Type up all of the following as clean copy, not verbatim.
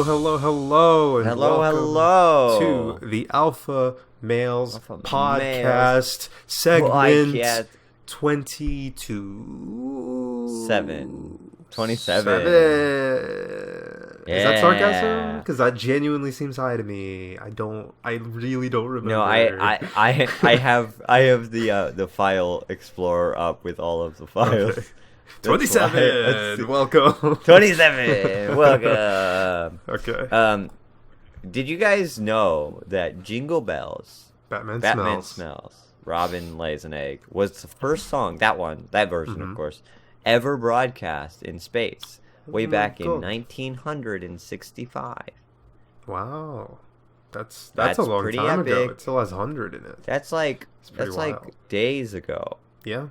Hello, and Hello, welcome hello. to the Alpha Males Alpha Podcast segment Podcast 22. 27. Is that sarcasm? Because that genuinely seems high to me. I really don't remember. No, I have the file explorer up with all of the files. Okay. 27. Welcome. 27. Welcome. Okay. Did you guys know that Jingle Bells, Batman Smells, Robin Lays an Egg was the first song, that version, of course, ever broadcast in space way back in 1965. Wow. That's a long time epic. ago. It still has 100 in it. That's like days ago. Yeah.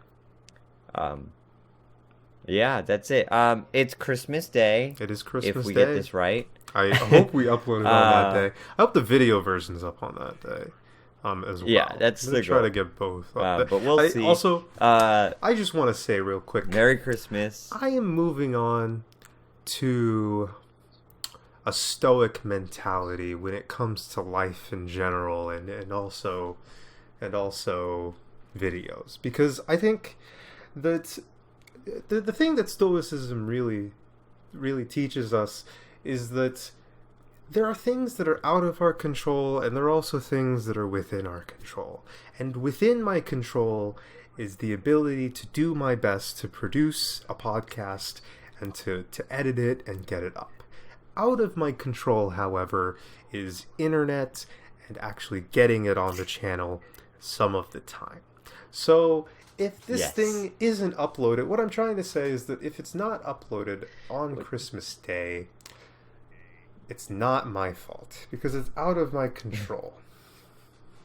Yeah, that's it. It's Christmas Day. It is Christmas Day. If we get this right. I hope we upload it on that day. I hope the video version's up on that day. As well. Yeah, that's the goal. Try to get both. But we'll see. Also, I just want to say real quick. Merry Christmas. I am moving on to a stoic mentality when it comes to life in general, and also videos, because I think that the thing that stoicism really teaches us is that there are things that are out of our control, and there are also things that are within our control. And within my control is the ability to do my best to produce a podcast and to edit it and get it up. Out of my control, however, is internet and actually getting it on the channel some of the time. So if this thing isn't uploaded, what I'm trying to say is that if it's not uploaded on Christmas Day, it's not my fault, because it's out of my control.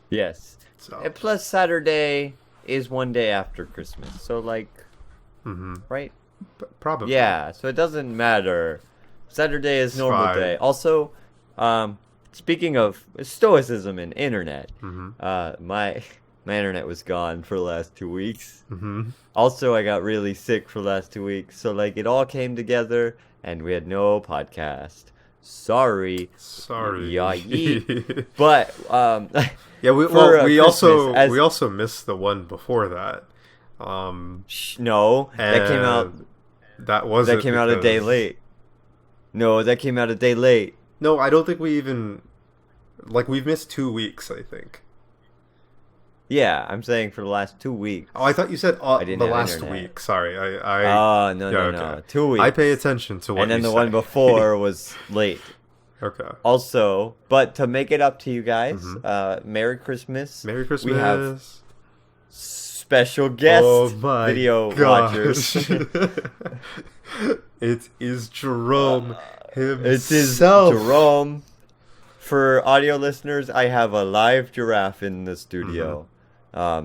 Yes. So. And plus, Saturday is one day after Christmas. So, right? Probably. Yeah, so it doesn't matter. Saturday is normal day. Also, speaking of stoicism and internet, my internet was gone for the last 2 weeks. Also, I got really sick for the last 2 weeks. So, it all came together, and we had no podcast. Sorry. Yeah. But yeah, we also missed the one before that. No, that came out. That came out a day late. No, that came out a day late. No, I don't think we even we've missed 2 weeks, I think. Yeah, I'm saying for the last 2 weeks. Oh, I thought you said the last week. Sorry, No. 2 weeks. I pay attention to what you say. And then the one before was late. Okay. Also, but to make it up to you guys, Merry Christmas. Merry Christmas. We have special guest video watchers. It is Jerome himself. It is Jerome. For audio listeners, I have a live giraffe in the studio.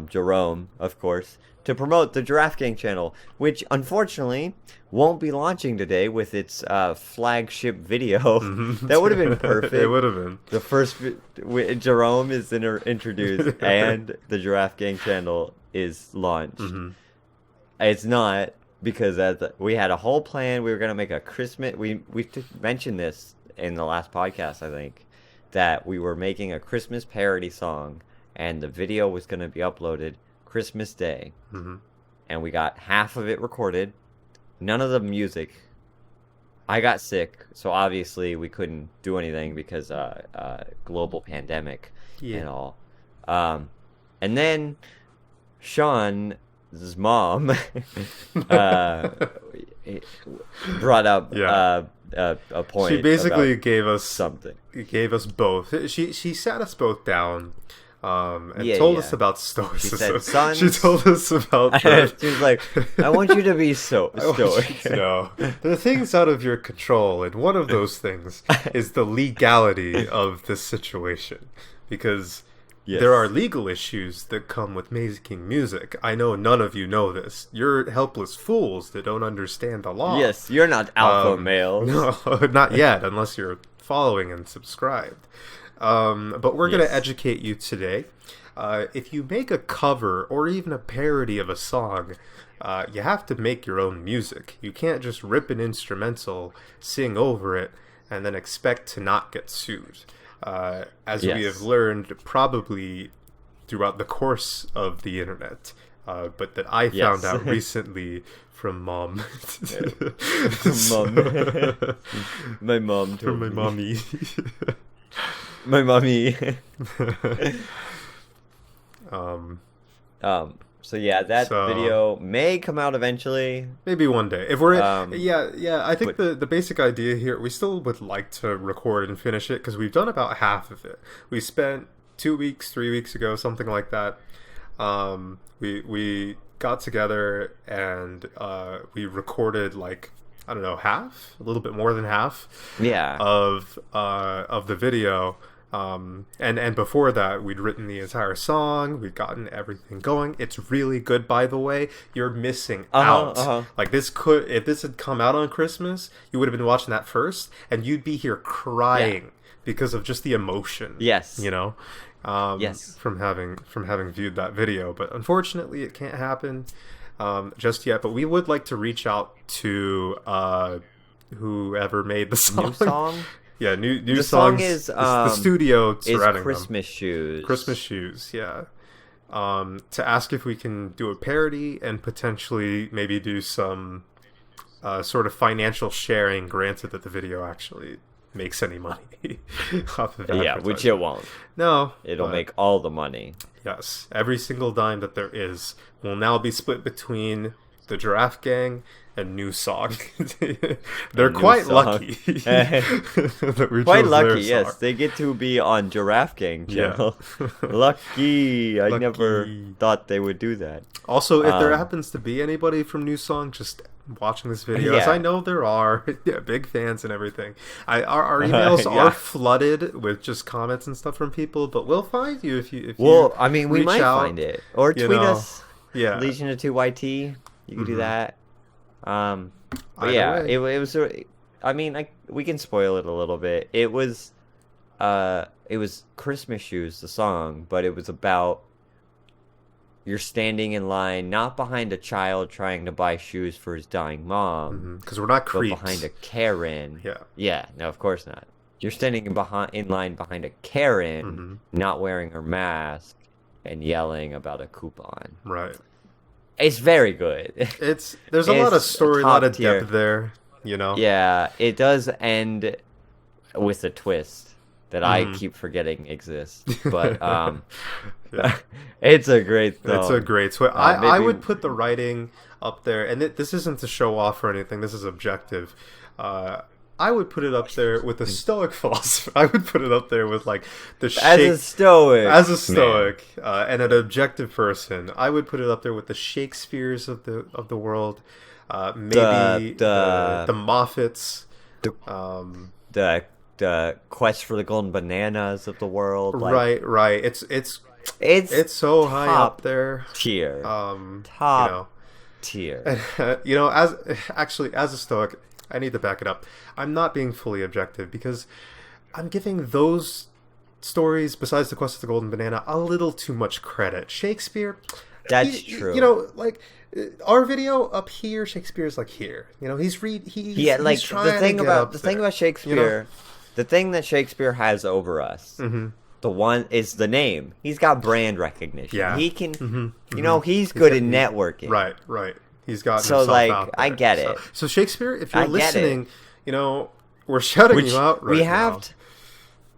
Jerome, of course, to promote the Giraffe Gang channel, which unfortunately won't be launching today with its flagship video. That would have been perfect. It would have been. The first Jerome is introduced and the Giraffe Gang channel is launched. It's not, because we had a whole plan. We were going to make a Christmas... We mentioned this in the last podcast, I think, that we were making a Christmas parody song, and the video was going to be uploaded Christmas Day. And we got half of it recorded, none of the music. I got sick, so obviously we couldn't do anything because global pandemic and all. And then Sean's mom brought up a point. She basically gave us something. Gave us both. She sat us both down. And told us about stoicism. She said, she told us about she was like, I want you to be stoic. No, there are things out of your control, and one of those things is the legality of this situation, because there are legal issues that come with making music. I know none of you know this. You're helpless fools that don't understand the law. Yes, you're not alpha males. No, not yet, unless you're following and subscribed. But we're going to educate you today. If you make a cover or even a parody of a song, you have to make your own music. You can't just rip an instrumental, sing over it, and then expect to not get sued. As Yes. we have learned probably throughout the course of the internet, but that I found Yes. out recently from mom. Mom. My mom From told my me. mommy. My mommy. um, So yeah, that So- video may come out eventually. Maybe one day. If we're Um, yeah, I think but- the basic idea here, we still would like to record and finish it because we've done about half of it. We spent 2 weeks, 3 weeks ago, something like that. We got together and we recorded like, I don't know, half, a little bit more than half Yeah. of the video. And before that, we'd written the entire song. We'd gotten everything going. It's really good, by the way. You're missing out. Like if this had come out on Christmas, you would have been watching that first, and you'd be here crying because of just the emotion. Yes. You know. Yes. From having viewed that video, but unfortunately, it can't happen just yet. But we would like to reach out to whoever made the song. New song? Yeah, new The songs. song is the studio is surrounding Christmas Shoes. them. Christmas Shoes, yeah. To ask if we can do a parody and potentially maybe do some sort of financial sharing, granted that the video actually makes any money off of Yeah, which advertising. it won't. No, It'll but make all the money. yes, every single dime that there is will now be split between the Giraffe Gang and New Song. They're New quite Song. lucky. that we Quite chose their lucky, yes. song. They get to be on Giraffe Gang Yeah. channel. Lucky. I never Lucky. thought they would do that. Also, if there Um, happens to be anybody from New Song just watching this video, as Yeah. I know there are, yeah, big fans and everything. Our emails Yeah. are flooded with just comments and stuff from people, but we'll find you if you. Well, I mean, we reach might out, find it. Or you tweet know, us. Yeah. Legion of 2YT. You can do Mhm. that. But Either yeah, way. it was. I mean, we can spoil it a little bit. It was Christmas Shoes, the song, but it was about you're standing in line, not behind a child trying to buy shoes for his dying mom, Because we're not but creeps. behind a Karen. Yeah. Yeah, no, of course not. You're standing in line behind a Karen, Mhm. not wearing her mask, and yelling about a coupon. Right. It's very good. There's a lot of It's story, a lot of top tier. depth there. You know. Yeah, it does end with a twist that I Mhm. keep forgetting exists. But Yeah. it's a great song. It's a great twist. I maybe- would put the writing up there, and this isn't to show off or anything. This is objective. I would put it up there with the Stoic philosopher. I would put it up there with like the As a stoic. as a man. Stoic and an objective person. I would put it up there with the Shakespeares of the world. Maybe The- the Moffats. The- The quest for the golden bananas of the world. Like, Right. It's It's so high top up there. tier. You Top know. tier. You know, as a Stoic, I need to back it up. I'm not being fully objective because I'm giving those stories, besides the Quest of the Golden Banana, a little too much credit. Shakespeare, That's true. You know, like our video up here, Shakespeare's like here. You know, he's like He's trying the thing to get about up the thing there, about Shakespeare, you know? the thing that Shakespeare has over us. Mm-hmm. The one is the name. He's got brand recognition. Yeah. He can, Mm-hmm. you know, he's good got- in networking. Right. He's got So, himself like, out I there. get So- it. So Shakespeare, if you're I get it. listening, you know, we're shouting Which you out right now.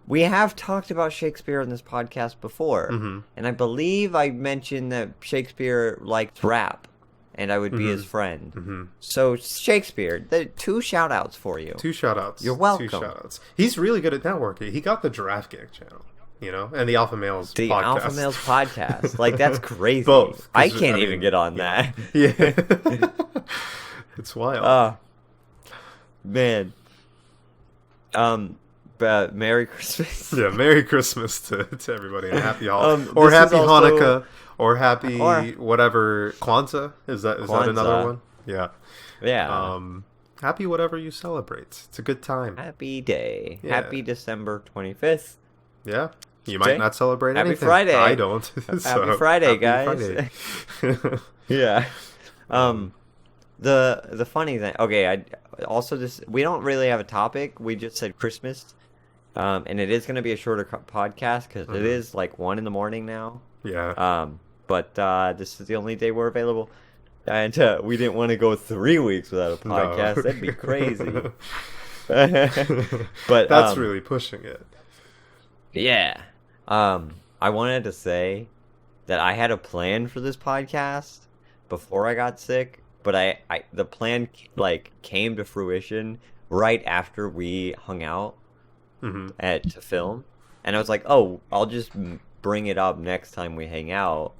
we have talked about Shakespeare in this podcast before, Mhm. and I believe I mentioned that Shakespeare liked rap, and I would be his friend. Mm-hmm. So Shakespeare, the 2 shout outs for you. 2 shout-outs. You're welcome. 2 shout-outs. He's really good at networking. He got the Giraffe Gang channel, you know, and the Alpha Males The podcast. Alpha Males podcast, like that's crazy. Both, 'cause, I can't I even mean, get on that. Yeah. It's wild. Man. But Merry Christmas. Yeah, Merry Christmas to everybody and Happy Holiday. This or is Happy also- Hanukkah. Or Happy Or- whatever. Kwanzaa? Is that another Kwanzaa. one? Yeah. Yeah. Happy whatever you celebrate. It's a good time. Happy day. Yeah. Happy December 25th. Yeah. You Okay. might not celebrate Happy anything. Friday. I don't. Happy Friday, guys. Friday. Yeah. the funny thing. Okay, I also this we don't really have a topic. We just said Christmas, and it is going to be a shorter podcast because it is like 1 in the morning now. Yeah. But this is the only day we're available, and we didn't want to go 3 weeks without a podcast. No. That'd be crazy. But that's really pushing it. yeah. I wanted to say that I had a plan for this podcast before I got sick, but I the plan like came to fruition right after we hung out to film, and I was like, oh, I'll just bring it up next time we hang out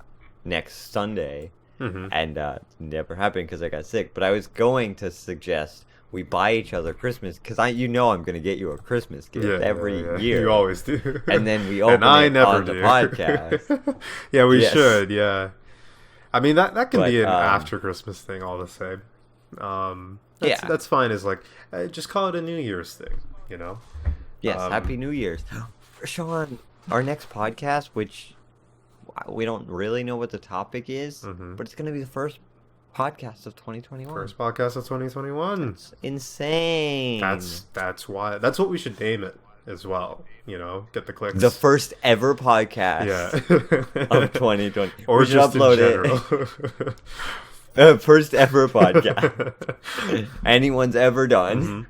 next Sunday, and never happened because I got sick. But I was going to suggest we buy each other Christmas because I'm gonna get you a Christmas gift every year. You always do. And then we open I it never on do. the podcast. Yeah, we Yes. should. Yeah, I mean that can But, be an after Christmas thing all the same. That's fine. As like just call it a New Year's thing. You know. Yes, Happy New Year's, Sean. Our next podcast, which we don't really know what the topic is, but it's gonna be the first podcast of 2021. First podcast of 2021. It's insane. That's why. That's what we should name it as well. You know, get the clicks. The first ever podcast of 2020. Or we should just upload in it. First ever podcast anyone's ever done.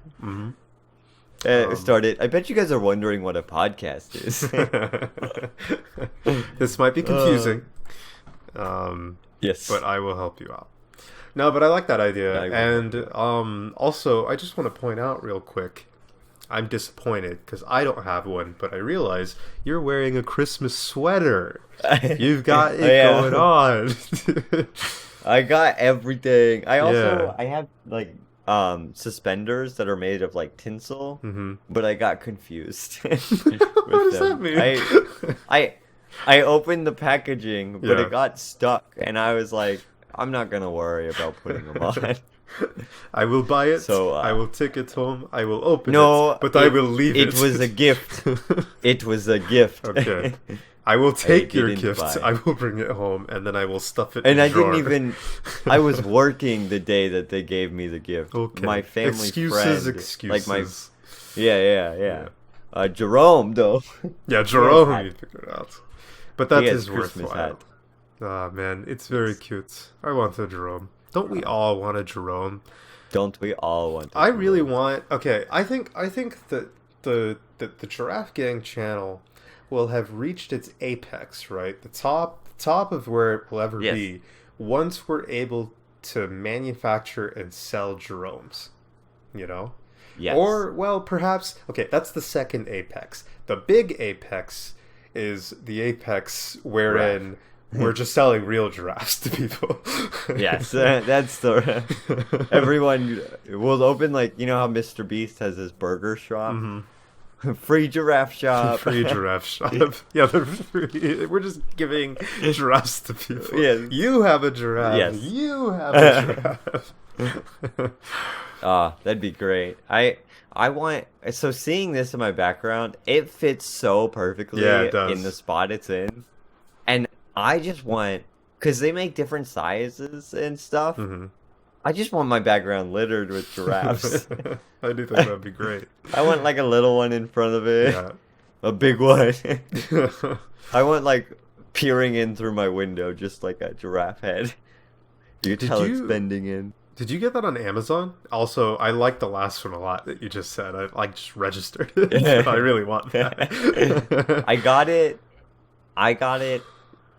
Started. I bet you guys are wondering what a podcast is. This might be confusing. Yes, but I will help you out. No, but I like that idea. And also, I just want to point out real quick, I'm disappointed because I don't have one, but I realize you're wearing a Christmas sweater. You've got it going on. I got everything. I also I have like suspenders that are made of like tinsel, but I got confused. What does that mean? I opened the packaging, but it got stuck, and I was like, I'm not gonna worry about putting them on. I will buy it. So, I will take it home. I will open it, but I will leave it. It was a gift. It was a gift. Okay. I will take your didn't gift. buy. I will bring it home, and then I will stuff it And in a I drawer. didn't even. I was working the day that they gave me the gift. Okay. My family friend, Excuses. like my. Yeah. Jerome though. Yeah, Jerome. You figured it out. But that He has is Christmas worthwhile. hat. Ah, man, it's very cute. I want a Jerome. Don't we all want a Jerome? Don't we all want to? I really want. Okay, I think that the Giraffe Gang channel will have reached its apex, right? The top of where it will ever be once we're able to manufacture and sell Jeromes. You know? Yes. Or, well, perhaps, okay, that's the second apex. The big apex is the apex wherein we're just selling real giraffes to people. Yes, that's the everyone will open, like, you know how Mr. Beast has his burger shop. Free giraffe shop. Free giraffe shop. Yeah, they're free. We're just giving giraffes to people. Yes. You have a giraffe. Yes. You have a giraffe. That'd be great. I want, so seeing this in my background, it fits so perfectly it does. in the spot it's in. And I just want, because they make different sizes and stuff. I just want my background littered with giraffes. I do think that'd be great. I want like a little one in front of it, Yeah. a big one. I want like peering in through my window, just like a giraffe head. You can tell it's bending in. Did you get that on Amazon? Also, I like the last one a lot that you just said. I just registered it. I really want that. I got it.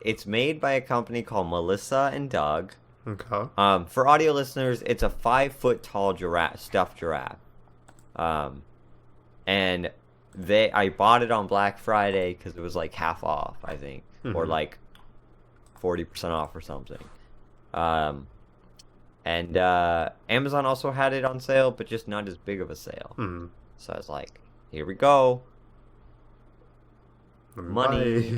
It's made by a company called Melissa and Doug. Okay. For audio listeners, it's a 5-foot tall giraffe, stuffed giraffe. And I bought it on Black Friday because it was like half off, I think, or like 40% off or something. And Amazon also had it on sale, but just not as big of a sale. So I was like, here we go. Money.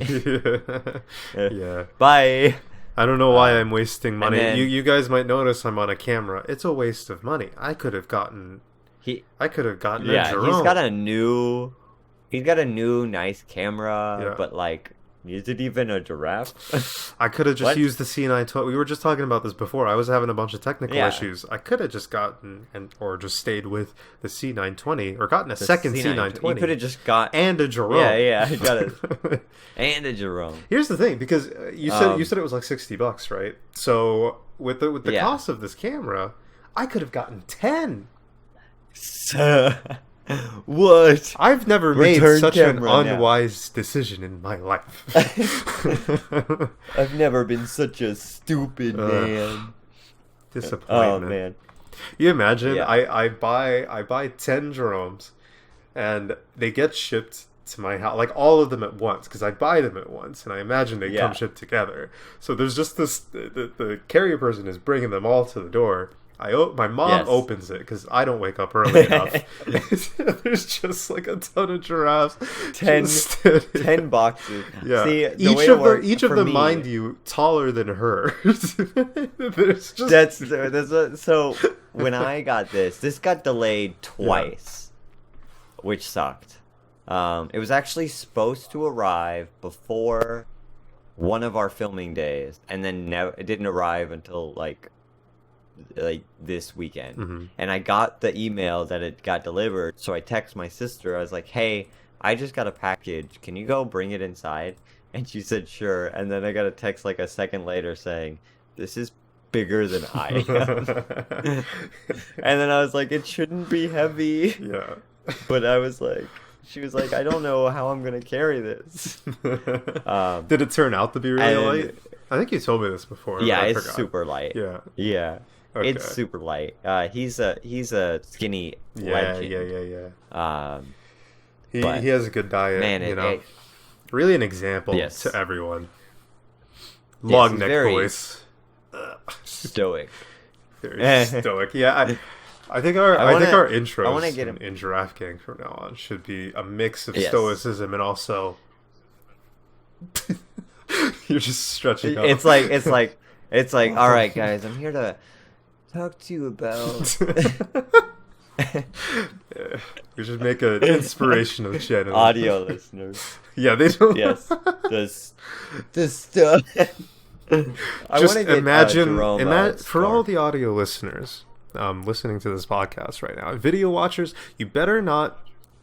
Yeah. Bye. I don't know why I'm wasting money. then- You guys might notice I'm on a camera. It's a waste of money. I could have gotten a Jerome. He's got a new nice camera, Yeah. but like Is it even a giraffe? I could have just What? used the C920. We were just talking about this before. I was having a bunch of technical Yeah. issues. I could have just gotten or just stayed with the C920 or gotten a The second C920. C920. You could have just got and a Jerome. Yeah, I got it. And a Jerome. Here's the thing, because you said it was like $60, right? So with the Yeah. cost of this camera, I could have gotten 10. What? I've never Return made such an camera now. unwise decision in my life. I've never been such a stupid man. Disappointment. Oh man. You imagine Yeah. I buy 10 Jeromes and they get shipped to my house, like all of them at once, because I buy them at once and I imagine they come shipped together. So there's just this the carrier person is bringing them all to the door. My mom opens it because I don't wake up early enough. There's just like a ton of giraffes. 10 boxes. Yeah. See, each of them, mind you, taller than hers. There's just so when I got this got delayed twice, which sucked. It was actually supposed to arrive before one of our filming days, and then it didn't arrive until like this weekend. And I got the email that it got delivered, so I text my sister. I was like, hey, I just got a package, can you go bring it inside? And she said sure, and then I got a text like a second later saying, this is bigger than I am. And then I was like, it shouldn't be heavy. Yeah. But she was like, I don't know how I'm gonna carry this. Did it turn out to be really light? I think you told me this before. Yeah, but I it's forgot. super light. Yeah. Okay. It's super light. He's a skinny legend. Yeah. He But, has a good diet. man, really an example to everyone. Long neck voice. Stoic. Very stoic. Yeah. I think our intros in Giraffe Gang from now on should be a mix of stoicism and also you're just stretching out. It's like all right guys, I'm here to talk to you about We should make an inspirational channel. Audio listeners. Yeah, they don't. Yes. This stuff. Just imagine for all the audio listeners listening to this podcast right now, video watchers, you better not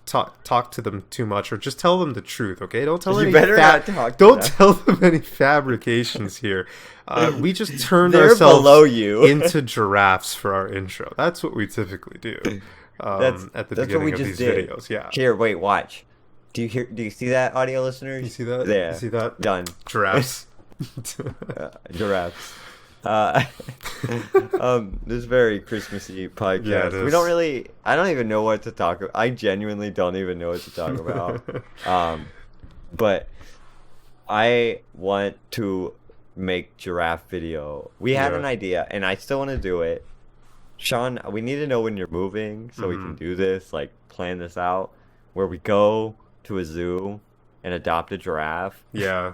talk to them too much, or just tell them the truth, okay? Don't tell tell them any fabrications here. We just turned ourselves into giraffes for our intro. That's what we typically do at the beginning of these videos. Yeah. Here, wait, watch. Do you see that, audio listeners? You see that? Yeah. You see that? Done. Giraffes. Giraffes. This very Christmassy podcast. Yeah, it is. We don't really. I don't even know what to talk about. I genuinely don't even know what to talk about. But I want to make giraffe video. We had an idea, and I still want to do it. Sean, we need to know when you're moving so we can do this. Like, plan this out. Where we go to a zoo and adopt a giraffe. Yeah.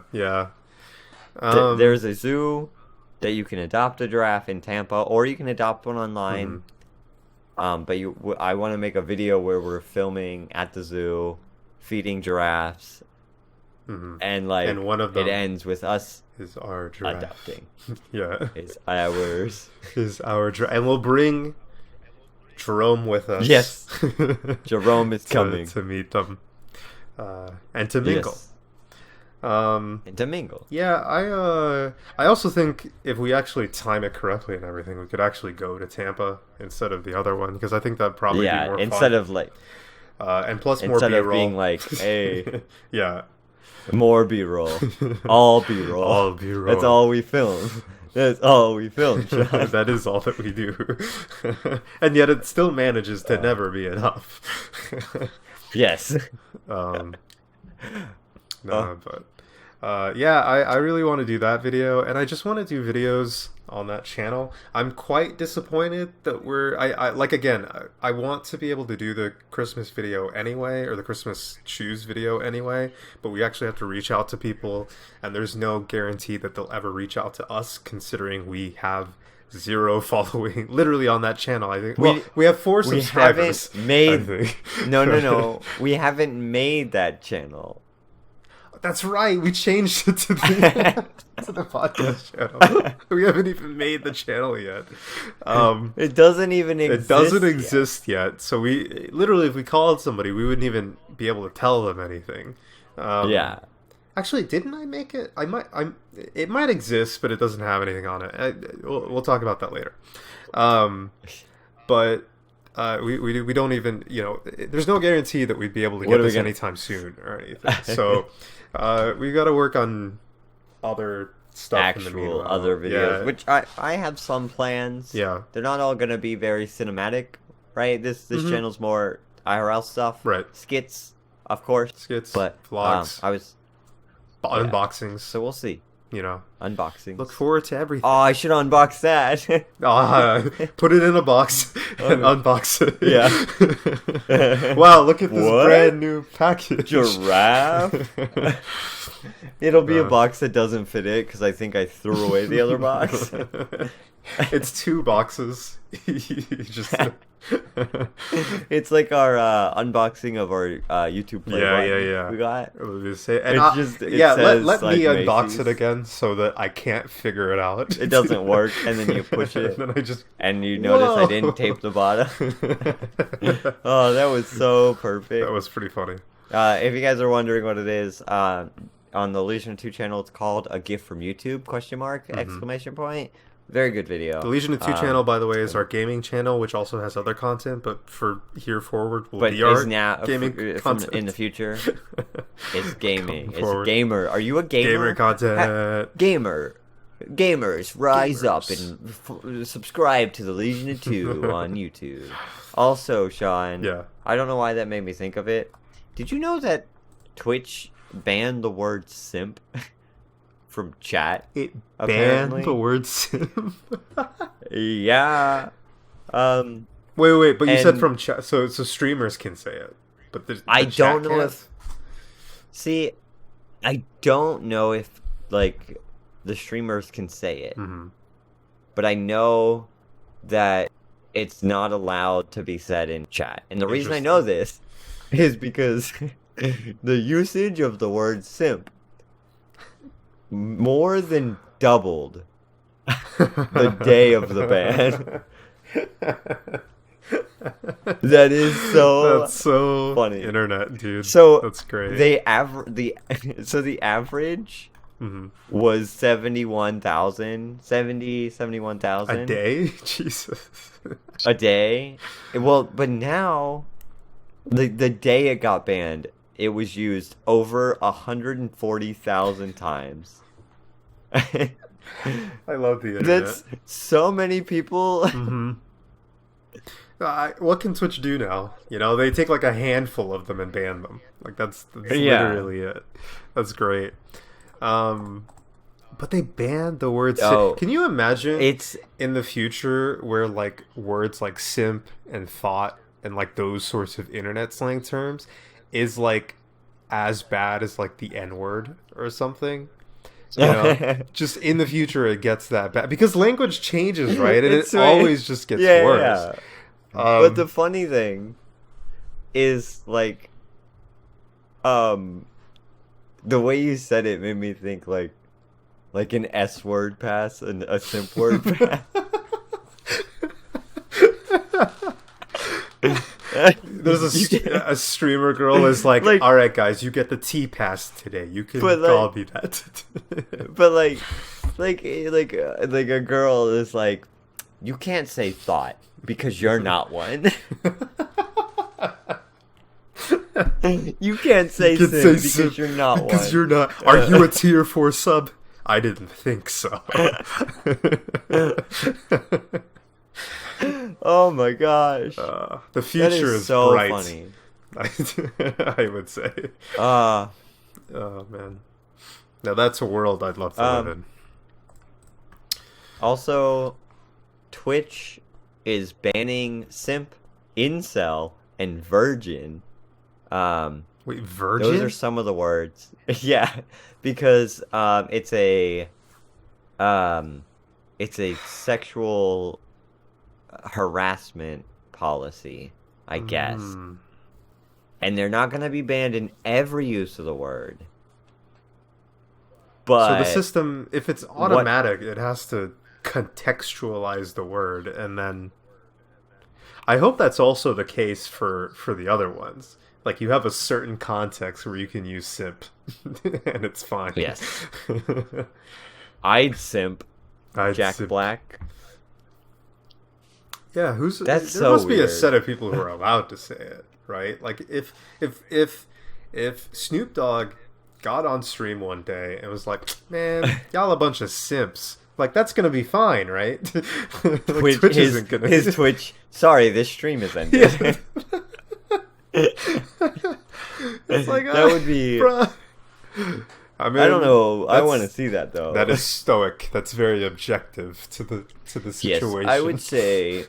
There's a zoo that you can adopt a giraffe in Tampa, or you can adopt one online. But I want to make a video where we're filming at the zoo, feeding giraffes, and one of them ends with us is our giraffe adopting. Yeah, is ours. Is our giraffe, and we'll bring Jerome with us. Yes, Jerome is coming to meet them and to mingle. Yes. And to mingle. Yeah, I also think if we actually time it correctly and everything, we could actually go to Tampa instead of the other one, because I think that'd probably be more instead fun. of like and plus more instead B-roll. of being like, hey, yeah, more B-roll, all B-roll, all B-roll. That's all we film. That's all we film. That is all that we do. And yet it still manages to never be enough. Yes. I really want to do that video, and I just want to do videos on that channel. I'm quite disappointed that I want to be able to do the Christmas video anyway, or the Christmas shoes video anyway, but we actually have to reach out to people, and there's no guarantee that they'll ever reach out to us, considering we have 0 following literally on that channel. I think we have 4 subscribers. No. We haven't made that channel. That's right. We changed it to the to the podcast channel. We haven't even made the channel yet. It doesn't even It exist. doesn't yet. exist yet. So we literally, if we called somebody, we wouldn't even be able to tell them anything. Yeah. Actually, didn't I make it? I might. It might exist, but it doesn't have anything on it. We'll talk about that later. But we don't even, there's no guarantee that we'd be able to get this anytime soon or anything. So we got to work on other stuff in the meanwhile. Other videos, which I have some plans. Yeah, they're not all gonna be very cinematic, right? This channel's more IRL stuff, right? Skits, of course, but vlogs. I was unboxings. So we'll see. Unboxings. Look forward to everything. Oh, I should unbox that. Put it in a box and unbox it. Yeah. Wow, look at this brand new package. Giraffe. It'll be a box that doesn't fit it because I think I threw away the other box. It's 2 boxes. Just it's like our unboxing of our YouTube play button we got. And says, let like, me unbox Macy's. it again so that I can't figure it out. It doesn't work, and then you push it, and you notice I didn't tape the bottom. Oh, that was so perfect. That was pretty funny. If you guys are wondering what it is, on the Legion of 2 channel, it's called A Gift from YouTube, ? Exclamation point. Very good video. The Legion of 2 channel, by the way, is our gaming channel, which also has other content, but for here forward will be our gaming content. In the future, it's gaming. It's gamer. Are you a gamer? Gamer content. Gamers, rise up and subscribe to the Legion of 2 on YouTube. Also, Sean, I don't know why that made me think of it. Did you know that Twitch banned the word simp from chat? It apparently banned the word simp? Yeah. Wait, but you said from chat, so streamers can say it. But I don't know if... See, I don't know if, like, the streamers can say it. Mm-hmm. But I know that it's not allowed to be said in chat. And the reason I know this is because the usage of the word simp more than doubled the day of the ban. That's so funny. Internet, dude. So that's great. The average was 71,000 a day. Jesus. A day. Well, but now the day it got banned, it was used over 140,000 times. I love the internet. That's so many people. What can Twitch do now? They take like a handful of them and ban them. Like that's literally it. That's great. But they banned the word simp. Can you imagine it's in the future where like words like simp and thought and like those sorts of internet slang terms is like as bad as like the N-word or something? Just in the future it gets that bad because language changes, right? And it always just gets worse. But the funny thing is like the way you said it made me think like an S word pass and a simp word pass. There's a streamer girl is like, all right, guys, you get the T pass today. You can call me that. But like a girl is like, you can't say thought because you're not one. You can't say simp because you're not one. Because you're not. Are you a tier 4 sub? I didn't think so. Oh my gosh. The future is so bright. Funny. I would say. Oh man. Now that's a world I'd love to live in. Also, Twitch is banning simp, incel, and virgin. Wait, virgin? Those are some of the words. Yeah, because it's a sexual harassment policy, I guess. And they're not going to be banned in every use of the word, So the But system, if it's what? automatic, it has to contextualize the word, and then I hope that's also the case for the other ones. Like you have a certain context where you can use simp, and it's fine. Yes, I'd simp I'd Jack simp. Black. Yeah, who's That's there so must be a weird. set of people who are allowed to say it, right? Like if Snoop Dogg got on stream one day and was like, "Man, y'all a bunch of simps." Like that's gonna be fine, right? Like, Twitch His isn't gonna. his Twitch. Sorry, this stream is ended. Yeah. It's like That would be. bruh. I mean, I don't know. I that's- want to see that though. That is stoic. That's very objective to the Yes, situation. I would say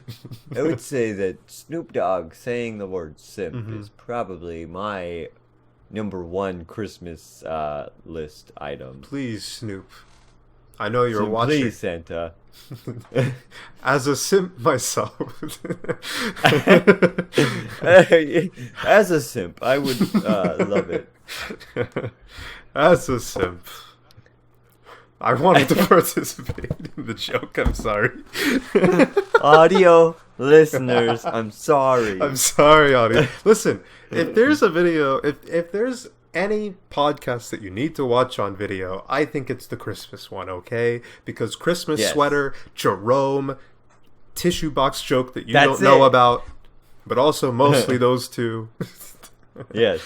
that Snoop Dogg saying the word simp Mhm. is probably my number one Christmas list item. Please, Snoop. I know you're So watching. please, Santa. As a simp myself. As a simp, I would love it. As a simp. I wanted to participate in the joke. I'm sorry. Audio listeners, I'm sorry. I'm sorry, audience. Listen, if there's a video, if there's any podcast that you need to watch on video, I think it's the Christmas one, okay? Because Christmas Yes. sweater, Jerome, tissue box joke that you That's don't know it. about, but also mostly those two. Yes.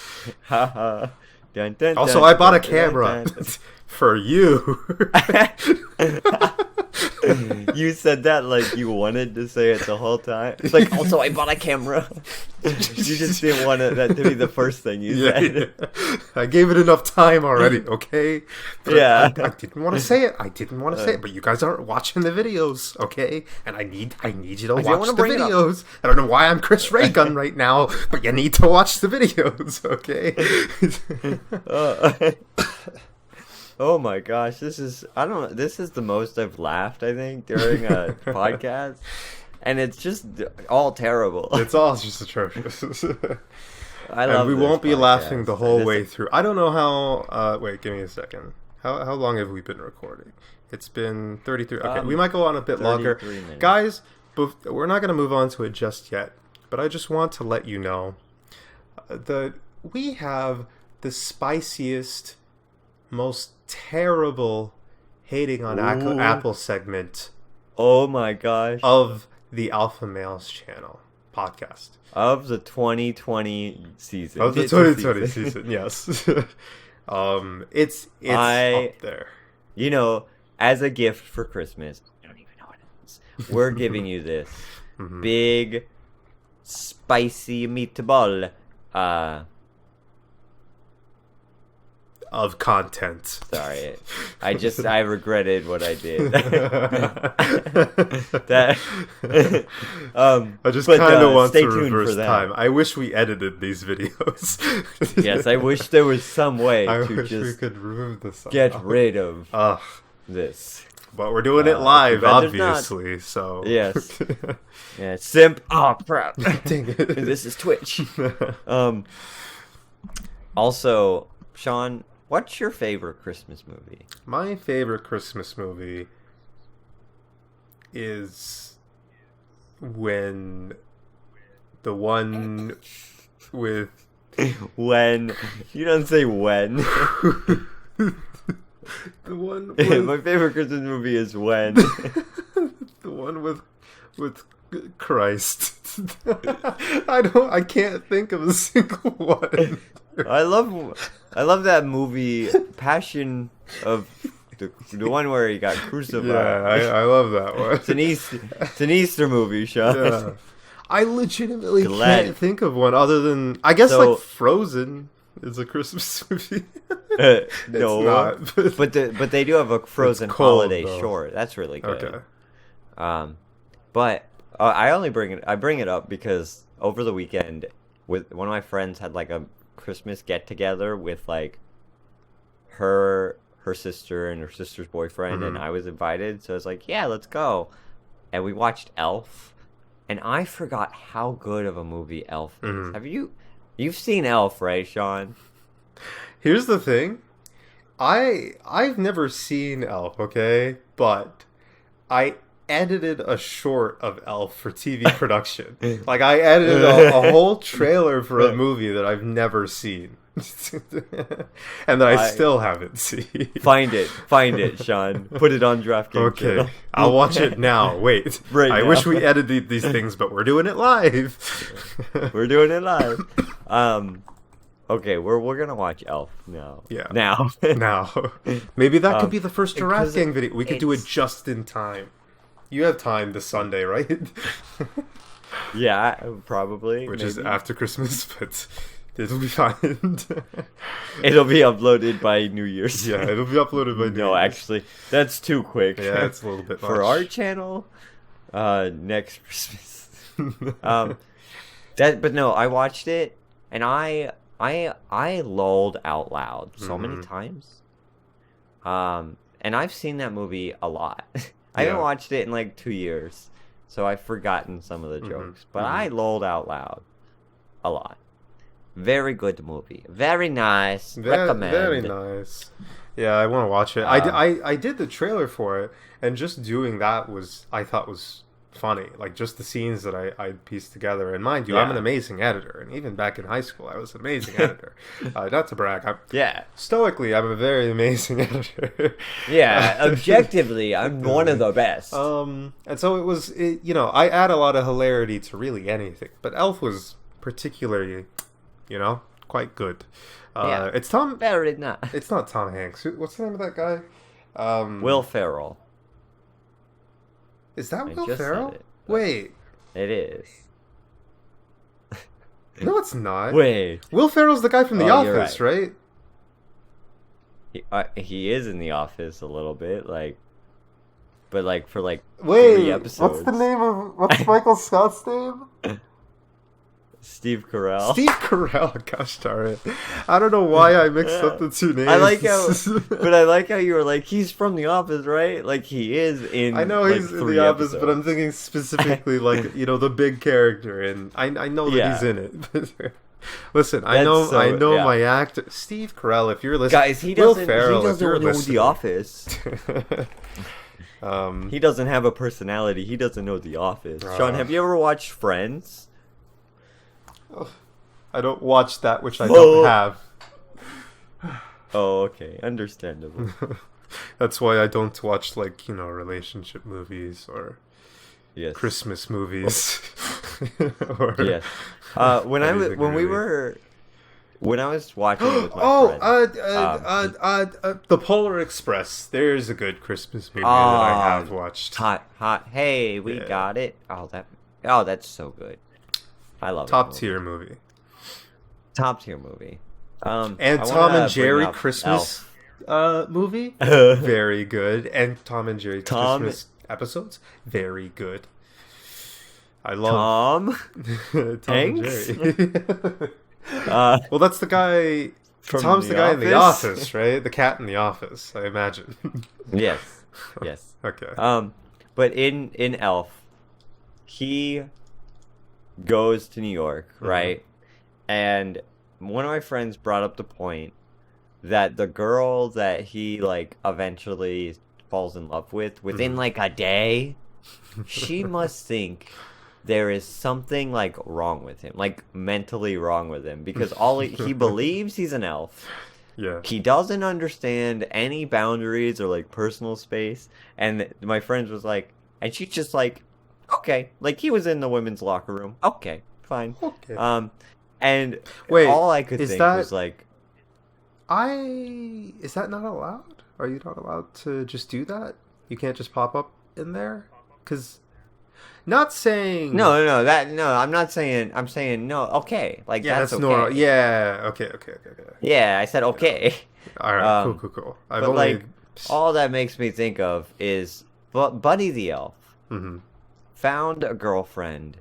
Haha. Dun, dun, Also, dun, I bought a dun, camera dun, dun. for you. You said that like you wanted to say it the whole time. It's like, also, I bought a camera. You just didn't want that to be the first thing you said. Yeah. I gave it enough time already, okay? But Yeah. I didn't want to say it. I didn't want to say it, but you guys aren't watching the videos, okay? And I need you to didn't watch wanna the bring it up. videos. I don't know why I'm Chris Raygun right now, but you need to watch the videos, okay? Oh my gosh, this is the most I've laughed, I think, during a podcast. And it's just all terrible. It's all just atrocious. I And love we this won't be laughing podcast. the whole This- way through. I don't know how. Wait, give me a second. How long have we been recording? It's been 33. Okay, we might go on a bit longer, 33 minutes. guys. We're not going to move on to it just yet. But I just want to let you know that we have the spiciest, most terrible hating on Ooh. Apple segment Oh my gosh. of the Alpha Males channel podcast. Of the 2020 season. Of the It's a 2020 season, yes. It's I- up there. You know, as a gift for Christmas, I don't even know what it is. We're giving you this Mhm. big, spicy meatball. Of content. Sorry, I regretted what I did. That, I just but, kind of want stay to tuned for reverse that. time. I wish we edited these videos. Yes, I wish there was some way I to wish we just could remove this. get somehow. rid of Ugh. this. But we're doing it live, too bad there's not. obviously. So Yes. Yeah, simp. Oh crap! Dang it. This is Twitch. Also, Sean, what's your favorite Christmas movie? My favorite Christmas movie is when the one with When you don't say when. the one with, My favorite Christmas movie is When. the one with Christ. I can't think of a single one. I love that movie, Passion of the one where he got crucified. Yeah, I love that one. It's an Easter movie, Sean. Yeah. I legitimately Glad- can't think of one other than I guess So- like Frozen is a Christmas movie. No, not, but they do have a Frozen cold, holiday though. short. That's really good. Okay. But I bring it up because over the weekend, with one of my friends had like a Christmas get together with like her sister and her sister's boyfriend, and Mhm. I was invited. So I was like, yeah, let's go. And we watched Elf, and I forgot how good of a movie Elf is. Mhm. You've seen Elf, right, Sean? Here's the thing. I've never seen Elf, okay, but I edited a short of Elf for TV production. Like I edited a whole trailer for a movie that I've never seen. And that I still haven't seen. Find it, Sean. Put it on DraftKings. Okay, channel. I'll watch it now. Wait, I wish we edited these things, but we're doing it live. We're doing it live. Okay, we're gonna watch Elf now. Yeah, now. Maybe that could be the first Giraffe Gang video. We could do it just in time. You have time this Sunday, right? Yeah, probably. Which is after Christmas, but it'll be fine. It'll be uploaded by New Year's. Yeah, it'll be uploaded by New Year's. No, actually, that's too quick. Yeah, it's a little bit much. For our channel, next Christmas. But no, I watched it, and I lolled out loud so many times. And I've seen that movie a lot. I haven't watched it in like 2 years, so I've forgotten some of the jokes. But I lolled out loud a lot. Very good movie. Very nice. Recommend. Very nice. Yeah, I want to watch it. I did the trailer for it, and just doing that I thought was funny. Like just the scenes that I pieced together. And mind you, I'm an amazing editor, and even back in high school, I was an amazing editor. Not to brag. Stoically, I'm a very amazing editor. Yeah, objectively, I'm one of the best. And so it was. I add a lot of hilarity to really anything, but Elf was particularly, quite good. It's Tom. Very nice. It's not Tom Hanks. What's the name of that guy? Will Ferrell. Is that Will Ferrell? Wait. It is. No, it's not. Wait. Will Ferrell's the guy from The Office, right? He is in The Office a little bit, but for 3 What's episodes. what's Michael Scott's name? Steve Carell. Steve Carell, gosh darn it. I don't know why I mixed up the two names. I like how you were like, he's from The Office, right? Like he is in. I know he's in The Office, but I'm thinking specifically the big character, and I know that he's in it. Listen, I know my actor, Steve Carell. If you're listening, guys, he doesn't know The Office. He doesn't have a personality. He doesn't know The Office. Sean, have you ever watched Friends? I don't watch that which I don't have. Oh, okay. Understandable. That's why I don't watch relationship movies or Christmas movies. Yes. When I was watching it with my friend. The Polar Express. There's a good Christmas movie that I have watched. Hot. Hey, we got it. That's so good. I love Top tier movie. And Tom and Jerry Christmas movie, very good. And Tom and Jerry Christmas episodes, very good. I love Tom and Jerry. Well, that's the guy. Tom's the guy in The Office, right? The cat in The Office, I imagine. Yes. Okay. But in Elf, he goes to New York, right? And one of my friends brought up the point that the girl that he eventually falls in love with within a day, she must think there is something wrong with him, mentally wrong with him, because he believes he's an elf. Yeah. He doesn't understand any boundaries or personal space, and my friend was and she's just okay, he was in the women's locker room. Okay, fine. Okay. And wait, all I could think was is that not allowed? Are you not allowed to just do that? You can't just pop up in there? Because not saying no. I'm not saying. I'm saying no. Okay, that's okay. Normal. Yeah. Okay. Yeah, I said okay. All right. Cool. All that makes me think of is Buddy the Elf. Mm-hmm. Found a girlfriend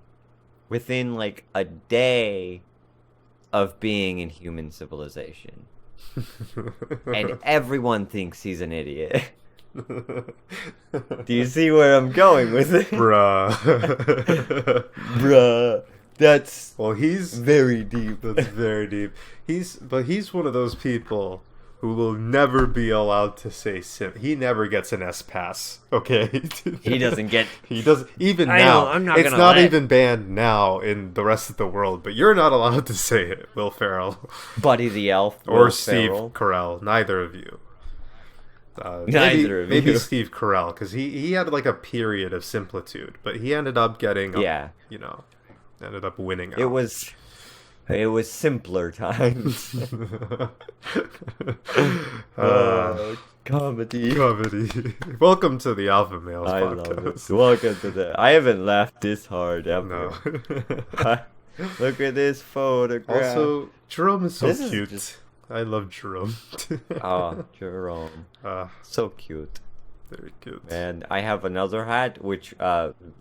within a day of being in human civilization. And everyone thinks he's an idiot. Do you see where I'm going with it? Bruh. He's very deep. That's very deep. He's one of those people who will never be allowed to say simp. He never gets an S pass. Okay, He doesn't get. He doesn't even I now. know, I'm not it's gonna not let- even banned now in the rest of the world. But you're not allowed to say it, Will Ferrell Buddy the Elf or Will Steve Ferrell. Carell. Neither of you. Neither of maybe you. Steve Carell, because he had like a period of simplitude, but he ended up getting Yeah. ended up winning out. It was simpler times. Comedy. Comedy. Welcome to the Alpha Males I podcast. love it. Welcome to the. I haven't laughed this hard ever. No. Look at this photograph. Also, Jerome is so This is cute. just- I love Jerome. Oh, Jerome. So cute. Very cute. And I have another hat which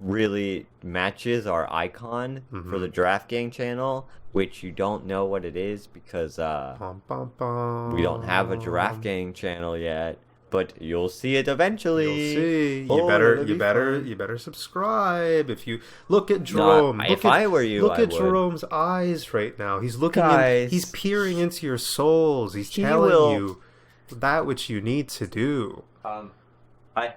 really matches our icon for the Draft Gang channel, which you don't know what it is because Bum, bum, bum. we don't have a Draft Gang channel yet. But you'll see it eventually. You'll see. Oh, that'll be fun. You better subscribe. If you look at Jerome, If I were you, look I at would. Jerome's eyes right now. He's looking Guys. he's peering into your souls. He's He telling will- you that which you need to do. I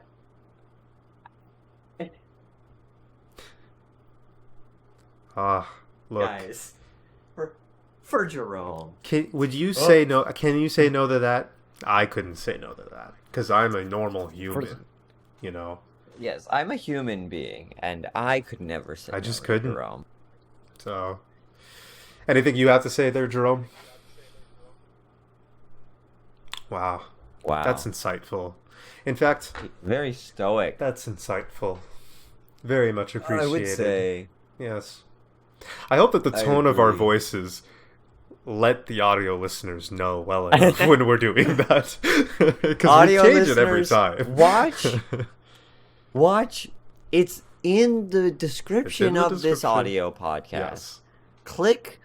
Look. guys for Jerome. Would you say no? Can you say no to that? I couldn't say no to that because I'm a normal human. You know. Yes, I'm a human being, and I could never say. I just no to couldn't. Jerome. So, anything you have to say there, Jerome? Wow. Wow, That's insightful. In fact, very stoic. that's insightful. Very much appreciated. I would say. Yes. I hope that the I tone of our agree. voices let the audio listeners know well enough when we're doing that. Because we Audio change it every listeners, time. Watch. It's in the description the of this description. audio podcast. Yes. Click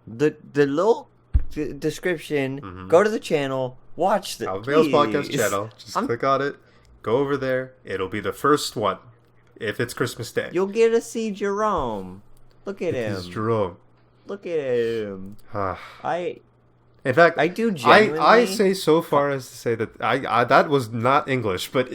the little description. Go to the channel. Watch the Alpha Males Podcast please. channel. Just I'm- click on it. Go over there. It'll be the first one. If it's Christmas Day. You'll get to see Jerome. Look at him. This is Jerome. Look at him. In fact, I do genuinely. I say so far as to say that I that was not English, but